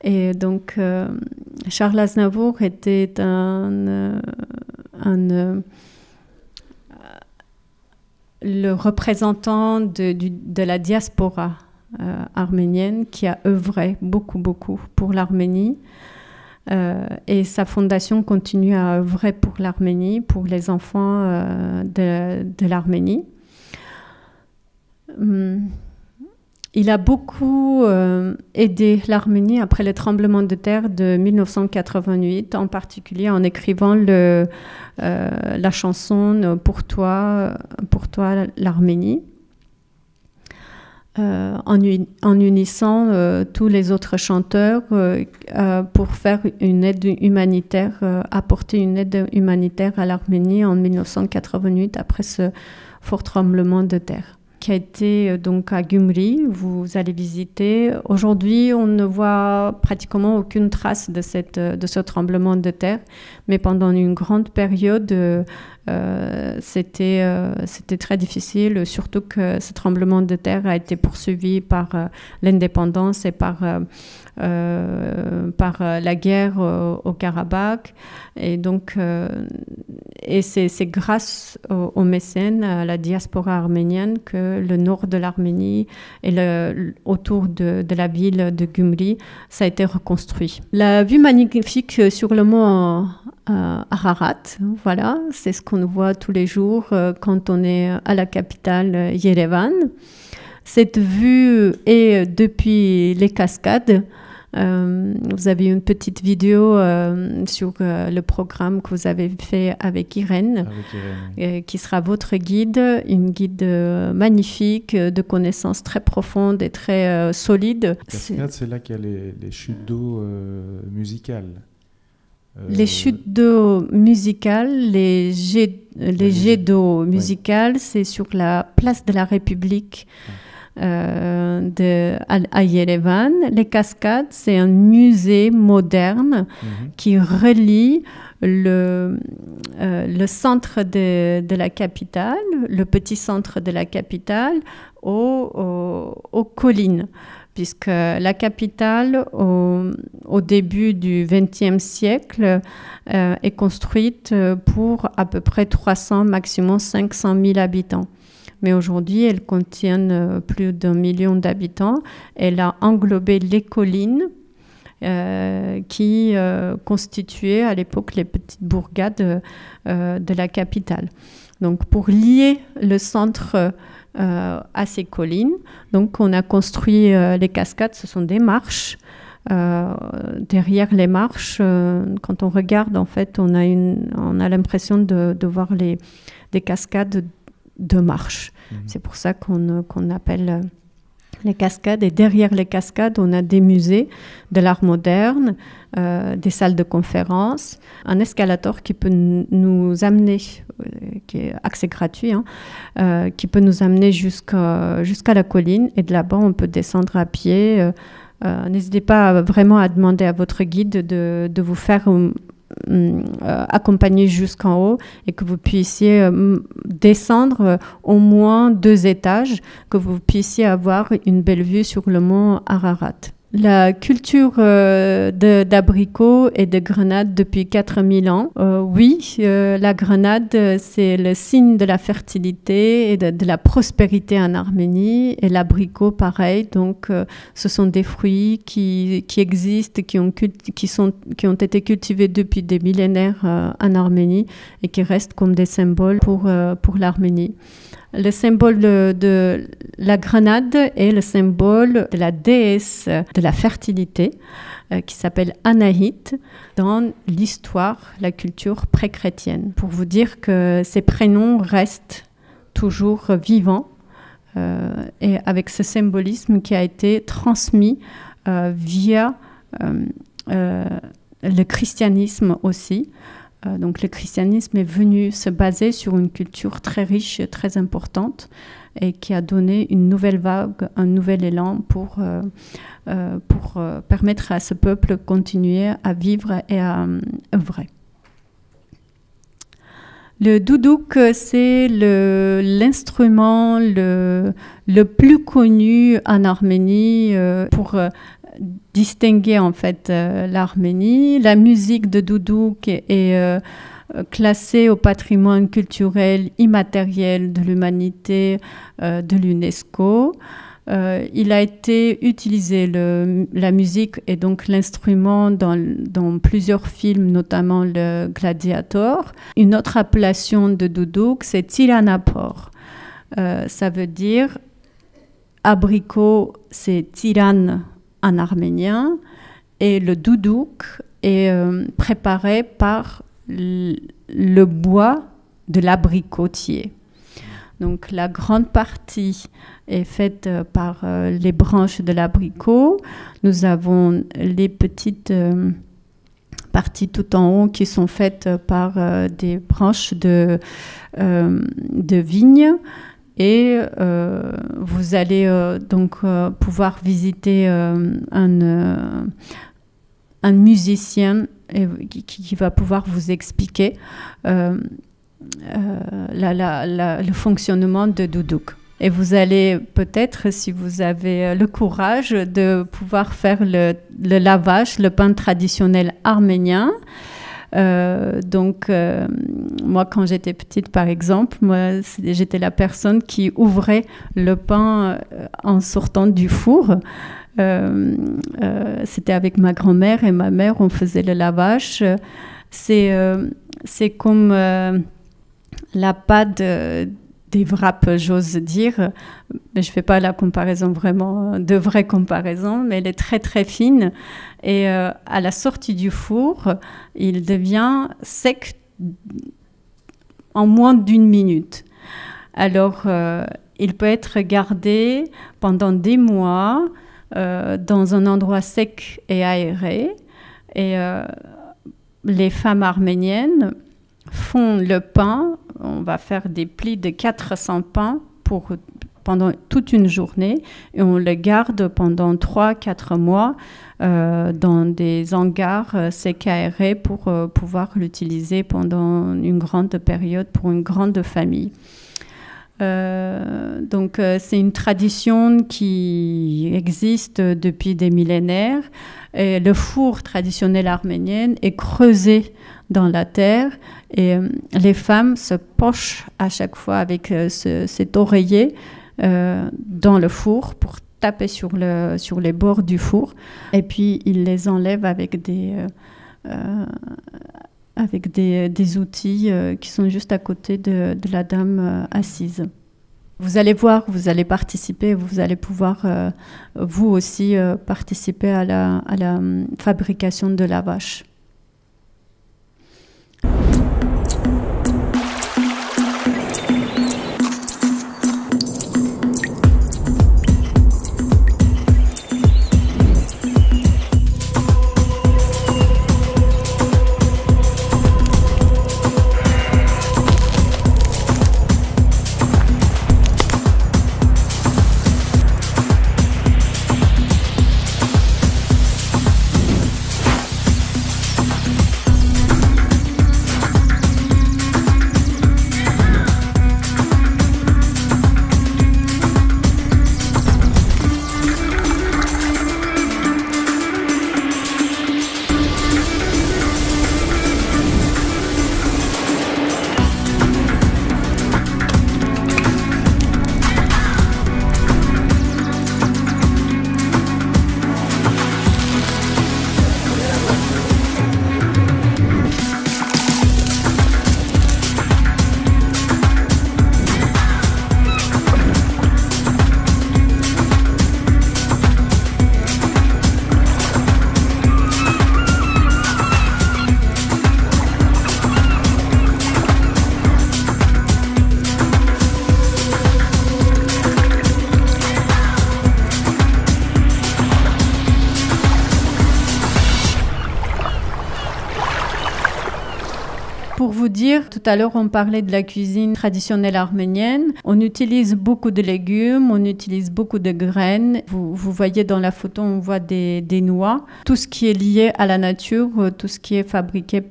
Et donc, Charles Aznavour était le représentant de la diaspora arménienne qui a œuvré beaucoup pour l'Arménie. Et sa fondation continue à œuvrer pour l'Arménie, pour les enfants de l'Arménie. Il a beaucoup aidé l'Arménie après le tremblement de terre de 1988, en particulier en écrivant la chanson « Pour toi l'Arménie ». En unissant tous les autres chanteurs pour faire une aide humanitaire, apporter une aide humanitaire à l'Arménie en 1988 après ce fort tremblement de terre, qui a été donc à Gyumri. Vous allez visiter. Aujourd'hui, on ne voit pratiquement aucune trace de ce tremblement de terre, mais pendant une grande période, c'était très difficile, surtout que ce tremblement de terre a été poursuivi par l'indépendance et par la guerre au Karabakh. Et donc, c'est grâce aux mécènes, à la diaspora arménienne, que le nord de l'Arménie et autour de la ville de Gyumri, ça a été reconstruit. La vue magnifique sur le mont Ararat. Voilà, c'est ce qu'on voit tous les jours quand on est à la capitale Yerevan. Cette vue est depuis les cascades. Vous avez une petite vidéo sur le programme que vous avez fait avec Irène, qui sera votre guide, une guide magnifique, de connaissances très profondes et très solides. Cascade, c'est là qu'il y a les chutes d'eau musicales. Les chutes d'eau musicales, les jets d'eau musicales, c'est sur la place de la République. À Yerevan. Les cascades, c'est un musée moderne qui relie le centre de la capitale, le petit centre de la capitale, aux collines. Puisque la capitale, au début du XXe siècle, est construite pour à peu près 300, maximum 500 000 habitants. Mais aujourd'hui, elle contient plus d'1 million d'habitants. Elle a englobé les collines qui constituaient à l'époque les petites bourgades de la capitale. Donc, pour lier le centre à ces collines, donc on a construit les cascades. Ce sont des marches. Derrière les marches, quand on regarde, en fait, on a l'impression de voir des cascades de marche. C'est pour ça qu'on appelle les cascades. Et derrière les cascades, on a des musées de l'art moderne, des salles de conférences, un escalator qui peut nous amener, qui est accès gratuit, qui peut nous amener jusqu'à la colline. Et de là-bas, on peut descendre à pied. N'hésitez pas vraiment à demander à votre guide de vous faire accompagner jusqu'en haut et que vous puissiez descendre au moins 2 étages, que vous puissiez avoir une belle vue sur le mont Ararat. La culture d'abricots et de grenades depuis 4000 ans. Oui, la grenade, c'est le signe de la fertilité et de la prospérité en Arménie. Et l'abricot, pareil. Donc, ce sont des fruits qui existent, qui ont été cultivés depuis des millénaires en Arménie et qui restent comme des symboles pour l'Arménie. Le symbole de la grenade est le symbole de la déesse de la fertilité qui s'appelle Anahit dans l'histoire, la culture pré-chrétienne. Pour vous dire que ces prénoms restent toujours vivants et avec ce symbolisme qui a été transmis via le christianisme aussi. Donc le christianisme est venu se baser sur une culture très riche, très importante et qui a donné une nouvelle vague, un nouvel élan pour permettre à ce peuple de continuer à vivre et à œuvrer. Le doudouk, c'est l'instrument le plus connu en Arménie pour distinguer en fait l'Arménie. La musique de doudouk est classée au patrimoine culturel immatériel de l'humanité de l'UNESCO. Il a été utilisé, la musique et donc l'instrument dans plusieurs films, notamment le Gladiator. Une autre appellation de doudouk, c'est tiranapor. Ça veut dire abricot, c'est tiran en arménien, et le doudouk est préparé par le bois de l'abricotier. Donc la grande partie est faite par les branches de l'abricot. Nous avons les petites parties tout en haut qui sont faites par des branches de vigne. Et vous allez donc pouvoir visiter un musicien qui va pouvoir vous expliquer le fonctionnement de doudouk. Et vous allez peut-être, si vous avez le courage, de pouvoir faire le lavage, le pain traditionnel arménien. Moi, quand j'étais petite, par exemple, j'étais la personne qui ouvrait le pain en sortant du four. C'était avec ma grand-mère et ma mère, on faisait le lavage. C'est comme la pâte des wraps, j'ose dire. Mais je ne fais pas la comparaison vraiment, de vraie comparaison, mais elle est très très fine. Et à la sortie du four, il devient sec en moins d'une minute. Alors, il peut être gardé pendant des mois dans un endroit sec et aéré. Et les femmes arméniennes font le pain. On va faire des plis de 400 pains pendant toute une journée et on le garde pendant 3-4 mois dans des hangars secs aérés pour pouvoir l'utiliser pendant une grande période pour une grande famille. Donc c'est une tradition qui existe depuis des millénaires. Et le four traditionnel arménien est creusé dans la terre et les femmes se penchent à chaque fois avec cet oreiller dans le four pour taper sur les bords du four et puis ils les enlèvent avec des outils qui sont juste à côté de la dame assise. Vous allez voir, vous allez participer, vous allez pouvoir vous aussi participer à la fabrication de la vache. Pour vous dire, tout à l'heure on parlait de la cuisine traditionnelle arménienne. On utilise beaucoup de légumes, on utilise beaucoup de graines. Vous voyez dans la photo, on voit des noix. Tout ce qui est lié à la nature, tout ce qui est fabriqué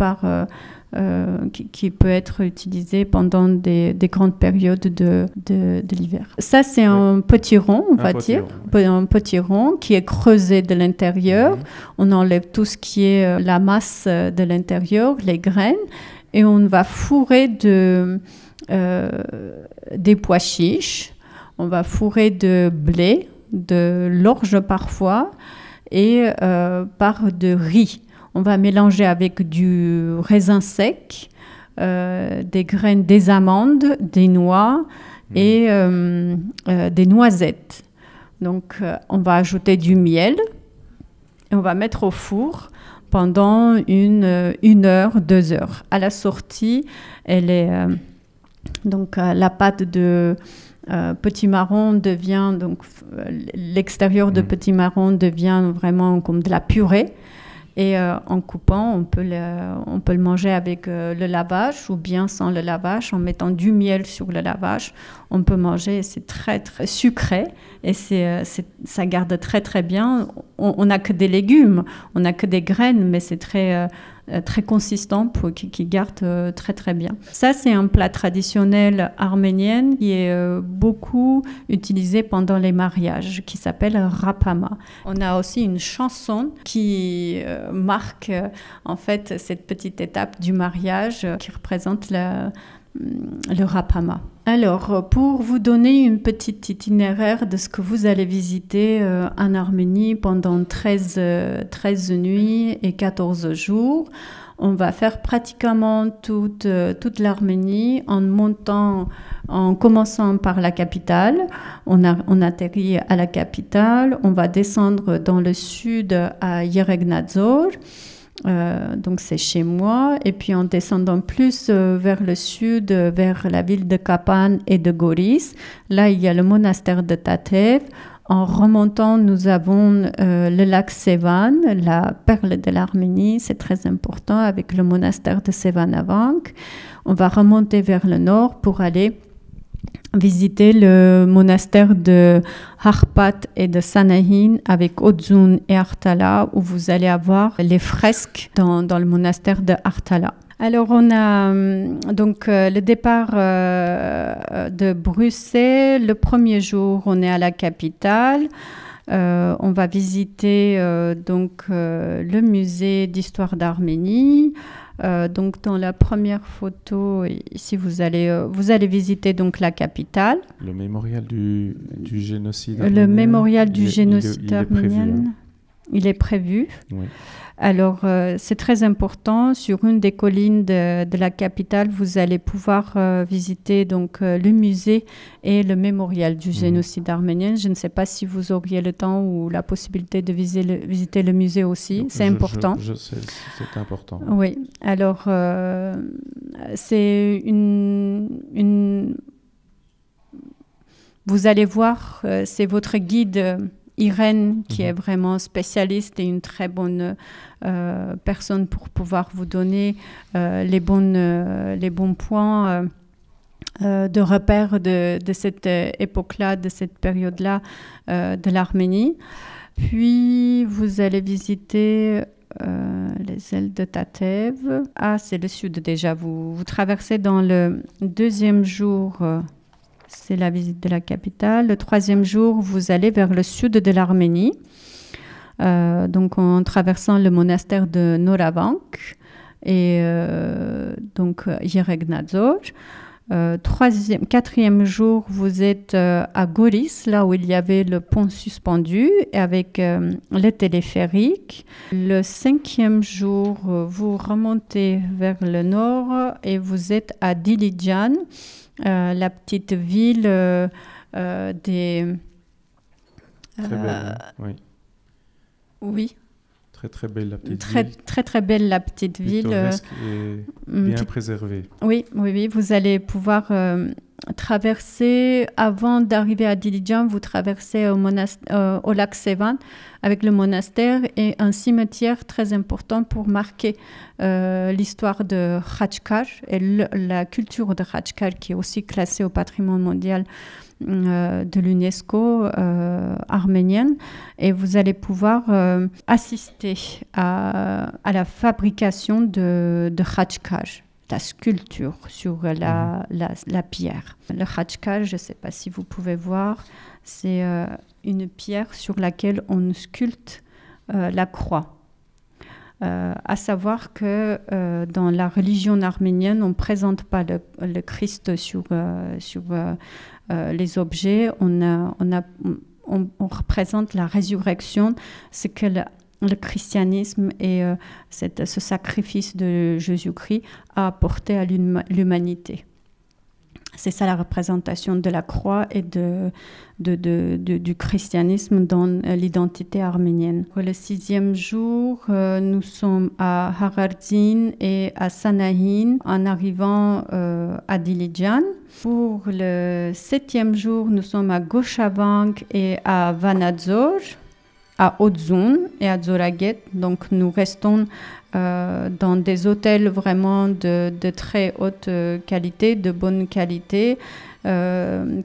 qui peut être utilisé pendant des grandes périodes de l'hiver. Ça, c'est un potiron, on va dire. Un potiron qui est creusé de l'intérieur. On enlève tout ce qui est la masse de l'intérieur, les graines. Et on va fourrer des pois chiches, on va fourrer de blé, de l'orge parfois, et de riz. On va mélanger avec du raisin sec, des graines, des amandes, des noix et des noisettes. Donc, on va ajouter du miel et on va mettre au four pendant une heure, 2 heures. À la sortie, elle est la pâte de petit marron devient l'extérieur de petit marron devient vraiment comme de la purée. Et en coupant, on peut le manger avec le lavage ou bien sans le lavage, en mettant du miel sur le lavage. On peut manger, c'est très très sucré et ça garde très très bien. On n'a que des légumes, on n'a que des graines, mais c'est très consistant qui garde très très bien. Ça, c'est un plat traditionnel arménien qui est beaucoup utilisé pendant les mariages, qui s'appelle rapama. On a aussi une chanson qui marque en fait cette petite étape du mariage qui représente le Rapama. Alors, pour vous donner une petite itinéraire de ce que vous allez visiter en Arménie pendant 13 nuits et 14 jours, on va faire pratiquement toute l'Arménie en commençant par la capitale. On atterrit à la capitale, on va descendre dans le sud à Yeregnadzor. Donc c'est chez moi, et puis en descendant plus vers le sud, vers la ville de Kapan et de Goris, là il y a le monastère de Tatev. En remontant, nous avons le lac Sevan, la perle de l'Arménie, c'est très important, avec le monastère de Sevanavank. On va remonter vers le nord pour aller visiter le monastère de Harpat et de Sanahin avec Odzun et Artala, où vous allez avoir les fresques dans le monastère de Artala. Alors, on a donc le départ de Bruxelles. Le premier jour, on est à la capitale. On va visiter le musée d'histoire d'Arménie. Donc, dans la première photo, ici, vous allez visiter donc la capitale. Le mémorial du génocide arménien. Le mémorial du génocide arménien. Il est prévu. Oui. Alors, c'est très important. Sur une des collines de la capitale, vous allez pouvoir visiter donc, le musée et le mémorial du génocide arménien. Je ne sais pas si vous auriez le temps ou la possibilité de visiter le musée aussi. C'est important. Je sais, c'est important. Oui. Alors, c'est vous allez voir, c'est votre guide Irène, qui est vraiment spécialiste et une très bonne personne pour pouvoir vous donner les bons points de repère de cette époque-là, de cette période-là de l'Arménie. Puis, vous allez visiter les ailes de Tatev. Ah, c'est le sud déjà. Vous traversez dans le deuxième jour... c'est la visite de la capitale. Le troisième jour, vous allez vers le sud de l'Arménie, donc en traversant le monastère de Noravank et donc Yeregnadzor. Quatrième jour, vous êtes à Goris, là où il y avait le pont suspendu avec le téléphérique. Le cinquième jour, vous remontez vers le nord et vous êtes à Dilijan, la petite ville des... Très belle, oui. Oui. Très, très belle la petite ville. Très, très belle la petite ville. Pittoresque et bien préservée. Oui. Vous allez pouvoir traverser, avant d'arriver à Dilijan, vous traversez au lac Sevan avec le monastère et un cimetière très important pour marquer l'histoire de Khachkar et la culture de Khachkar, qui est aussi classée au patrimoine mondial de l'UNESCO arménienne, et vous allez pouvoir assister à la fabrication de Khachkar, la sculpture sur la pierre. Le Khachkar, je ne sais pas si vous pouvez voir, c'est une pierre sur laquelle on sculpte la croix. À savoir que dans la religion arménienne, on ne présente pas le Christ sur les objets, on représente la résurrection, ce que le christianisme et ce sacrifice de Jésus-Christ a apporté à l'humanité. C'est ça la représentation de la croix et du christianisme dans l'identité arménienne. Pour le 6e jour, nous sommes à Harardin et à Sanahin en arrivant à Dilijan. Pour le 7e jour, nous sommes à Goshavank et à Vanadzor, à Odzun et à Zoraget. Donc nous restons dans des hôtels vraiment de très haute qualité, de bonne qualité,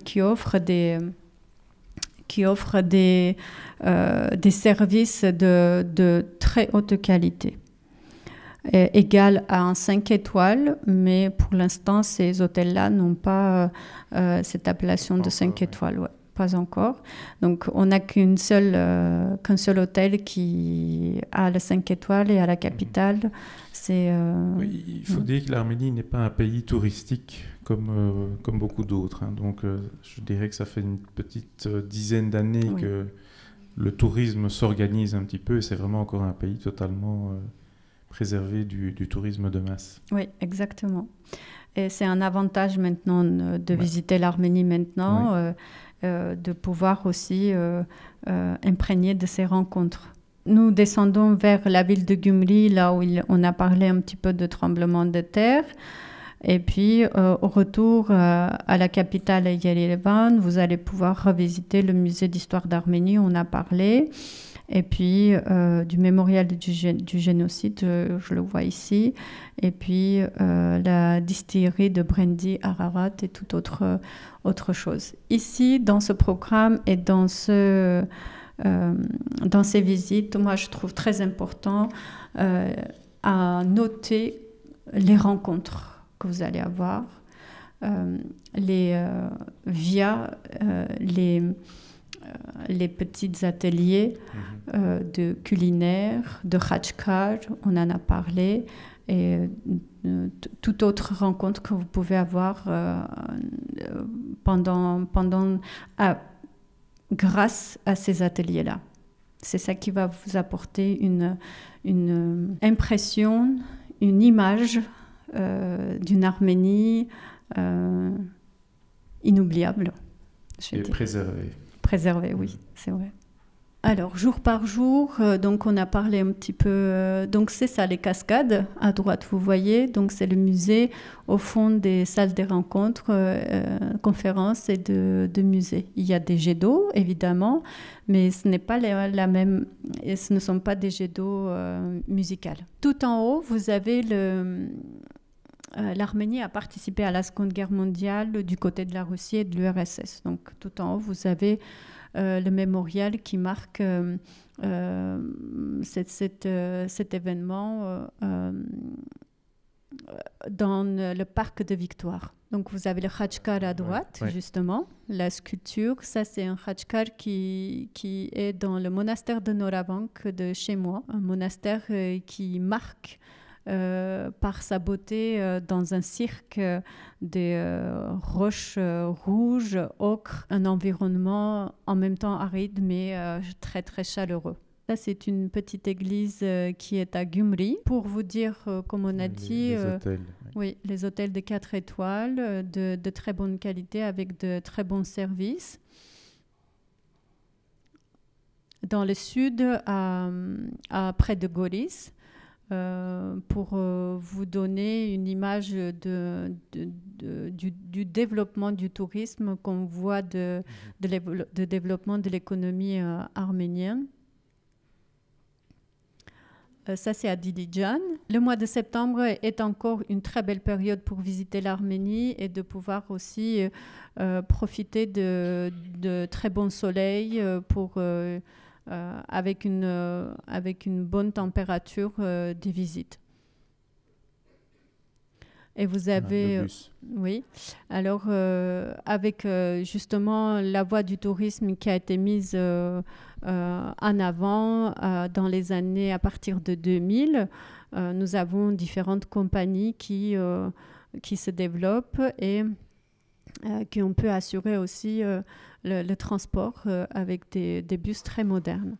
qui offrent des services de très haute qualité. Égal à un 5 étoiles, mais pour l'instant, ces hôtels-là n'ont pas cette appellation de 5 étoiles. Ouais. Pas encore. Donc, on n'a qu'un seul hôtel qui a le 5 étoiles et à la capitale. Oui, il faut dire que l'Arménie n'est pas un pays touristique comme beaucoup d'autres. Hein. Donc, je dirais que ça fait une petite dizaine d'années que le tourisme s'organise un petit peu et c'est vraiment encore un pays totalement préservé du tourisme de masse. Oui, exactement. Et c'est un avantage maintenant de visiter l'Arménie maintenant, de pouvoir aussi imprégner de ces rencontres. Nous descendons vers la ville de Gyumri, là où on a parlé un petit peu de tremblement de terre. Et puis, au retour à la capitale Yerevan, vous allez pouvoir revisiter le musée d'histoire d'Arménie, on a parlé. Et puis, du mémorial du génocide, je le vois ici. Et puis, la distillerie de Brandy Ararat et toute autre chose. Ici, dans ce programme et dans ces visites, moi, je trouve très important à noter les rencontres que vous allez avoir via les petits ateliers de culinaire, de khachkar, on en a parlé, et toute autre rencontre que vous pouvez avoir grâce à ces ateliers-là. C'est ça qui va vous apporter une impression, une image d'une Arménie inoubliable. Et préservée. Préservée, oui, c'est vrai. Alors, jour par jour, donc on a parlé un petit peu... donc, c'est ça, les cascades. À droite, vous voyez. Donc, c'est le musée au fond des salles des rencontres, conférences et de musées. Il y a des jets d'eau, évidemment, mais ce n'est pas la même... Et ce ne sont pas des jets d'eau musicales. Tout en haut, vous avez l'Arménie a participé à la Seconde Guerre mondiale du côté de la Russie et de l'URSS. Donc, tout en haut, vous avez le mémorial qui marque cet événement dans le parc de Victoire. Donc, vous avez le khachkar à droite, justement, la sculpture. Ça, c'est un khachkar qui est dans le monastère de Norabank de chez moi, un monastère qui marque par sa beauté dans un cirque des roches rouges, ocre, un environnement en même temps aride mais très très chaleureux. Ça, c'est une petite église qui est à Gyumri. Pour vous dire, comme on a dit, les hôtels. Oui, les hôtels de 4 étoiles, de très bonne qualité avec de très bons services. Dans le sud, près de Goris, pour vous donner une image du développement du tourisme qu'on voit de développement de l'économie arménienne. Ça, c'est à Dilijan. Le mois de septembre est encore une très belle période pour visiter l'Arménie et de pouvoir aussi profiter de très bon soleil avec une bonne température des visites. Et vous avez... oui. Alors, avec justement la voie du tourisme qui a été mise en avant dans les années à partir de 2000, nous avons différentes compagnies qui se développent et qui on peut assurer aussi le transport avec des bus très modernes.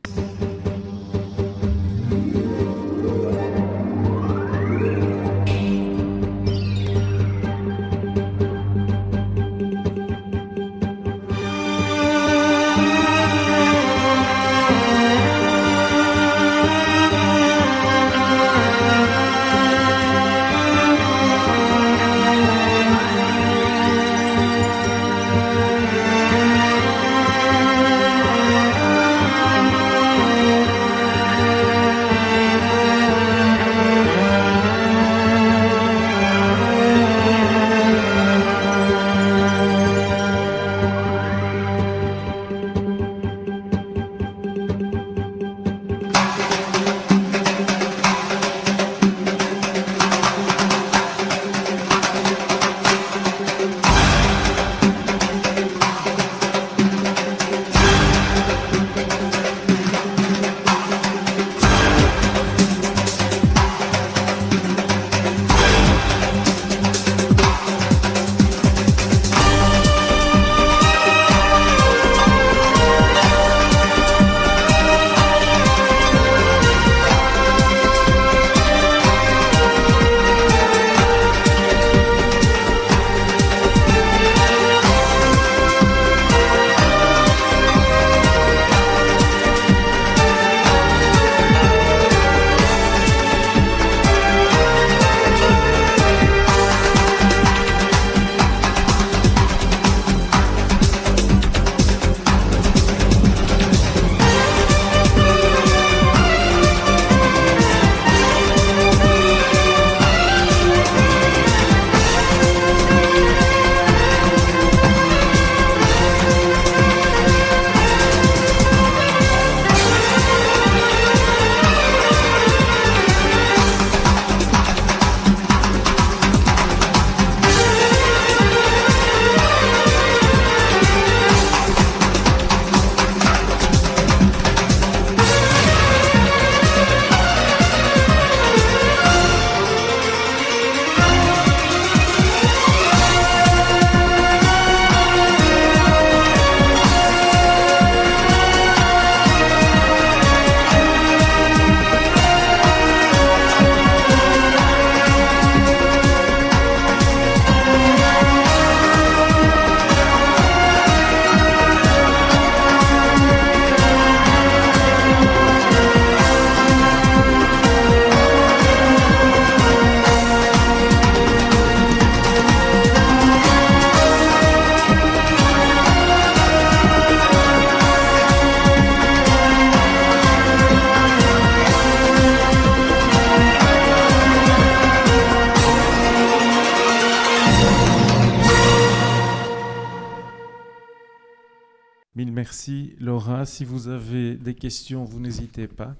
merci Laura. Si vous avez des questions, vous n'hésitez pas.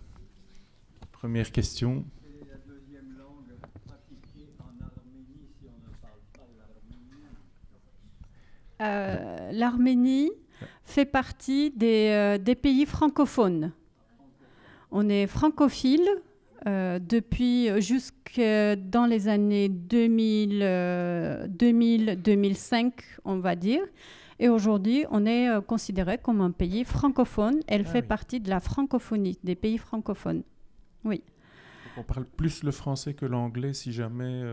Première question. Quelle est la deuxième langue pratiquée en Arménie si on ne parle pas l'arménien? L'Arménie fait partie des pays francophones. On est francophile depuis jusque dans les années 2000-2005, on va dire. Et aujourd'hui, on est considéré comme un pays francophone. Elle fait partie de la francophonie, des pays francophones. Oui. On parle plus le français que l'anglais, si jamais...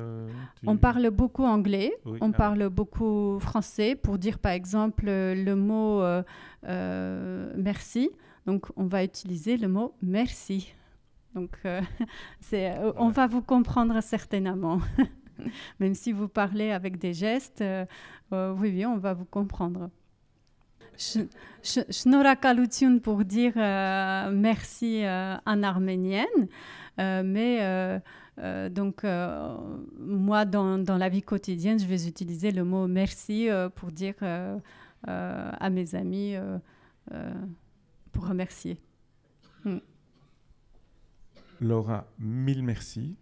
On parle beaucoup anglais, oui, on parle beaucoup français. Pour dire, par exemple, le mot merci. Donc, on va utiliser le mot merci. Donc, on va vous comprendre certainement. Même si vous parlez avec des gestes, oui, on va vous comprendre. Shnorakalutun pour dire merci en arménienne. Donc, moi, dans la vie quotidienne, je vais utiliser le mot merci pour dire à mes amis, pour remercier. Laura, mille merci.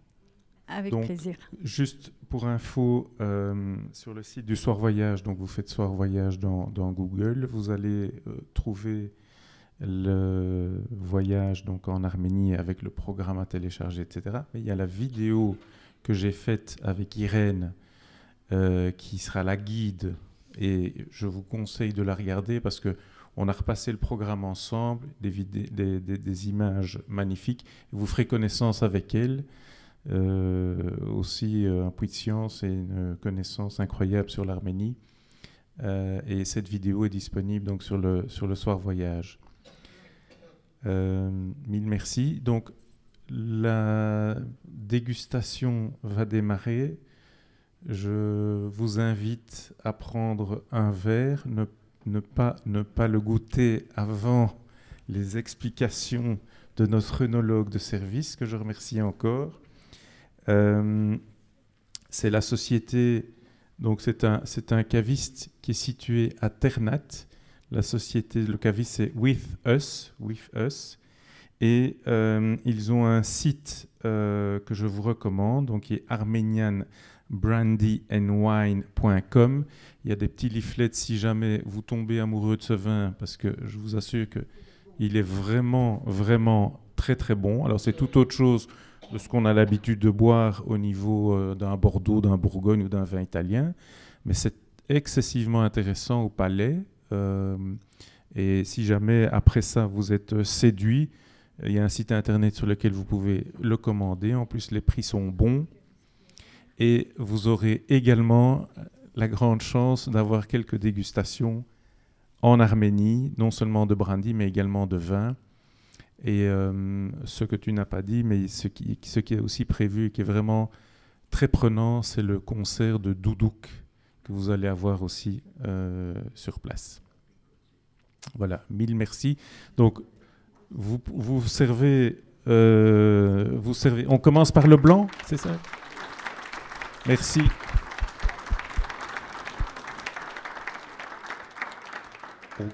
Avec donc, plaisir. Juste pour info, sur le site du Soir Voyage, donc vous faites Soir Voyage dans Google, vous allez trouver le voyage donc en Arménie avec le programme à télécharger, etc. Mais il y a la vidéo que j'ai faite avec Irène, qui sera la guide, et je vous conseille de la regarder parce que on a repassé le programme ensemble, des images magnifiques. Vous ferez connaissance avec elle. Aussi un puits de science et une connaissance incroyable sur l'Arménie. Et cette vidéo est disponible donc sur le Soir Voyage. Mille merci. Donc, la dégustation va démarrer. Je vous invite à prendre un verre, ne pas le goûter avant les explications de notre œnologue de service, que je remercie encore. C'est la société, donc c'est un caviste qui est situé à Ternat. La société, le caviste, c'est With Us, et ils ont un site que je vous recommande, donc qui est armenianbrandyandwine.com. Il y a des petits leaflets si jamais vous tombez amoureux de ce vin, parce que je vous assure que il est vraiment, vraiment très très bon. Alors c'est tout autre chose de ce qu'on a l'habitude de boire au niveau d'un Bordeaux, d'un Bourgogne ou d'un vin italien, mais c'est excessivement intéressant au palais. Et si jamais après ça vous êtes séduit, il y a un site internet sur lequel vous pouvez le commander. En plus, les prix sont bons. Et vous aurez également la grande chance d'avoir quelques dégustations en Arménie, non seulement de brandy, mais également de vin. Et ce que tu n'as pas dit, mais ce qui est aussi prévu et qui est vraiment très prenant, c'est le concert de Doudouk que vous allez avoir aussi sur place. Voilà, mille merci. Donc, vous servez... On commence par le blanc, c'est ça? Merci. On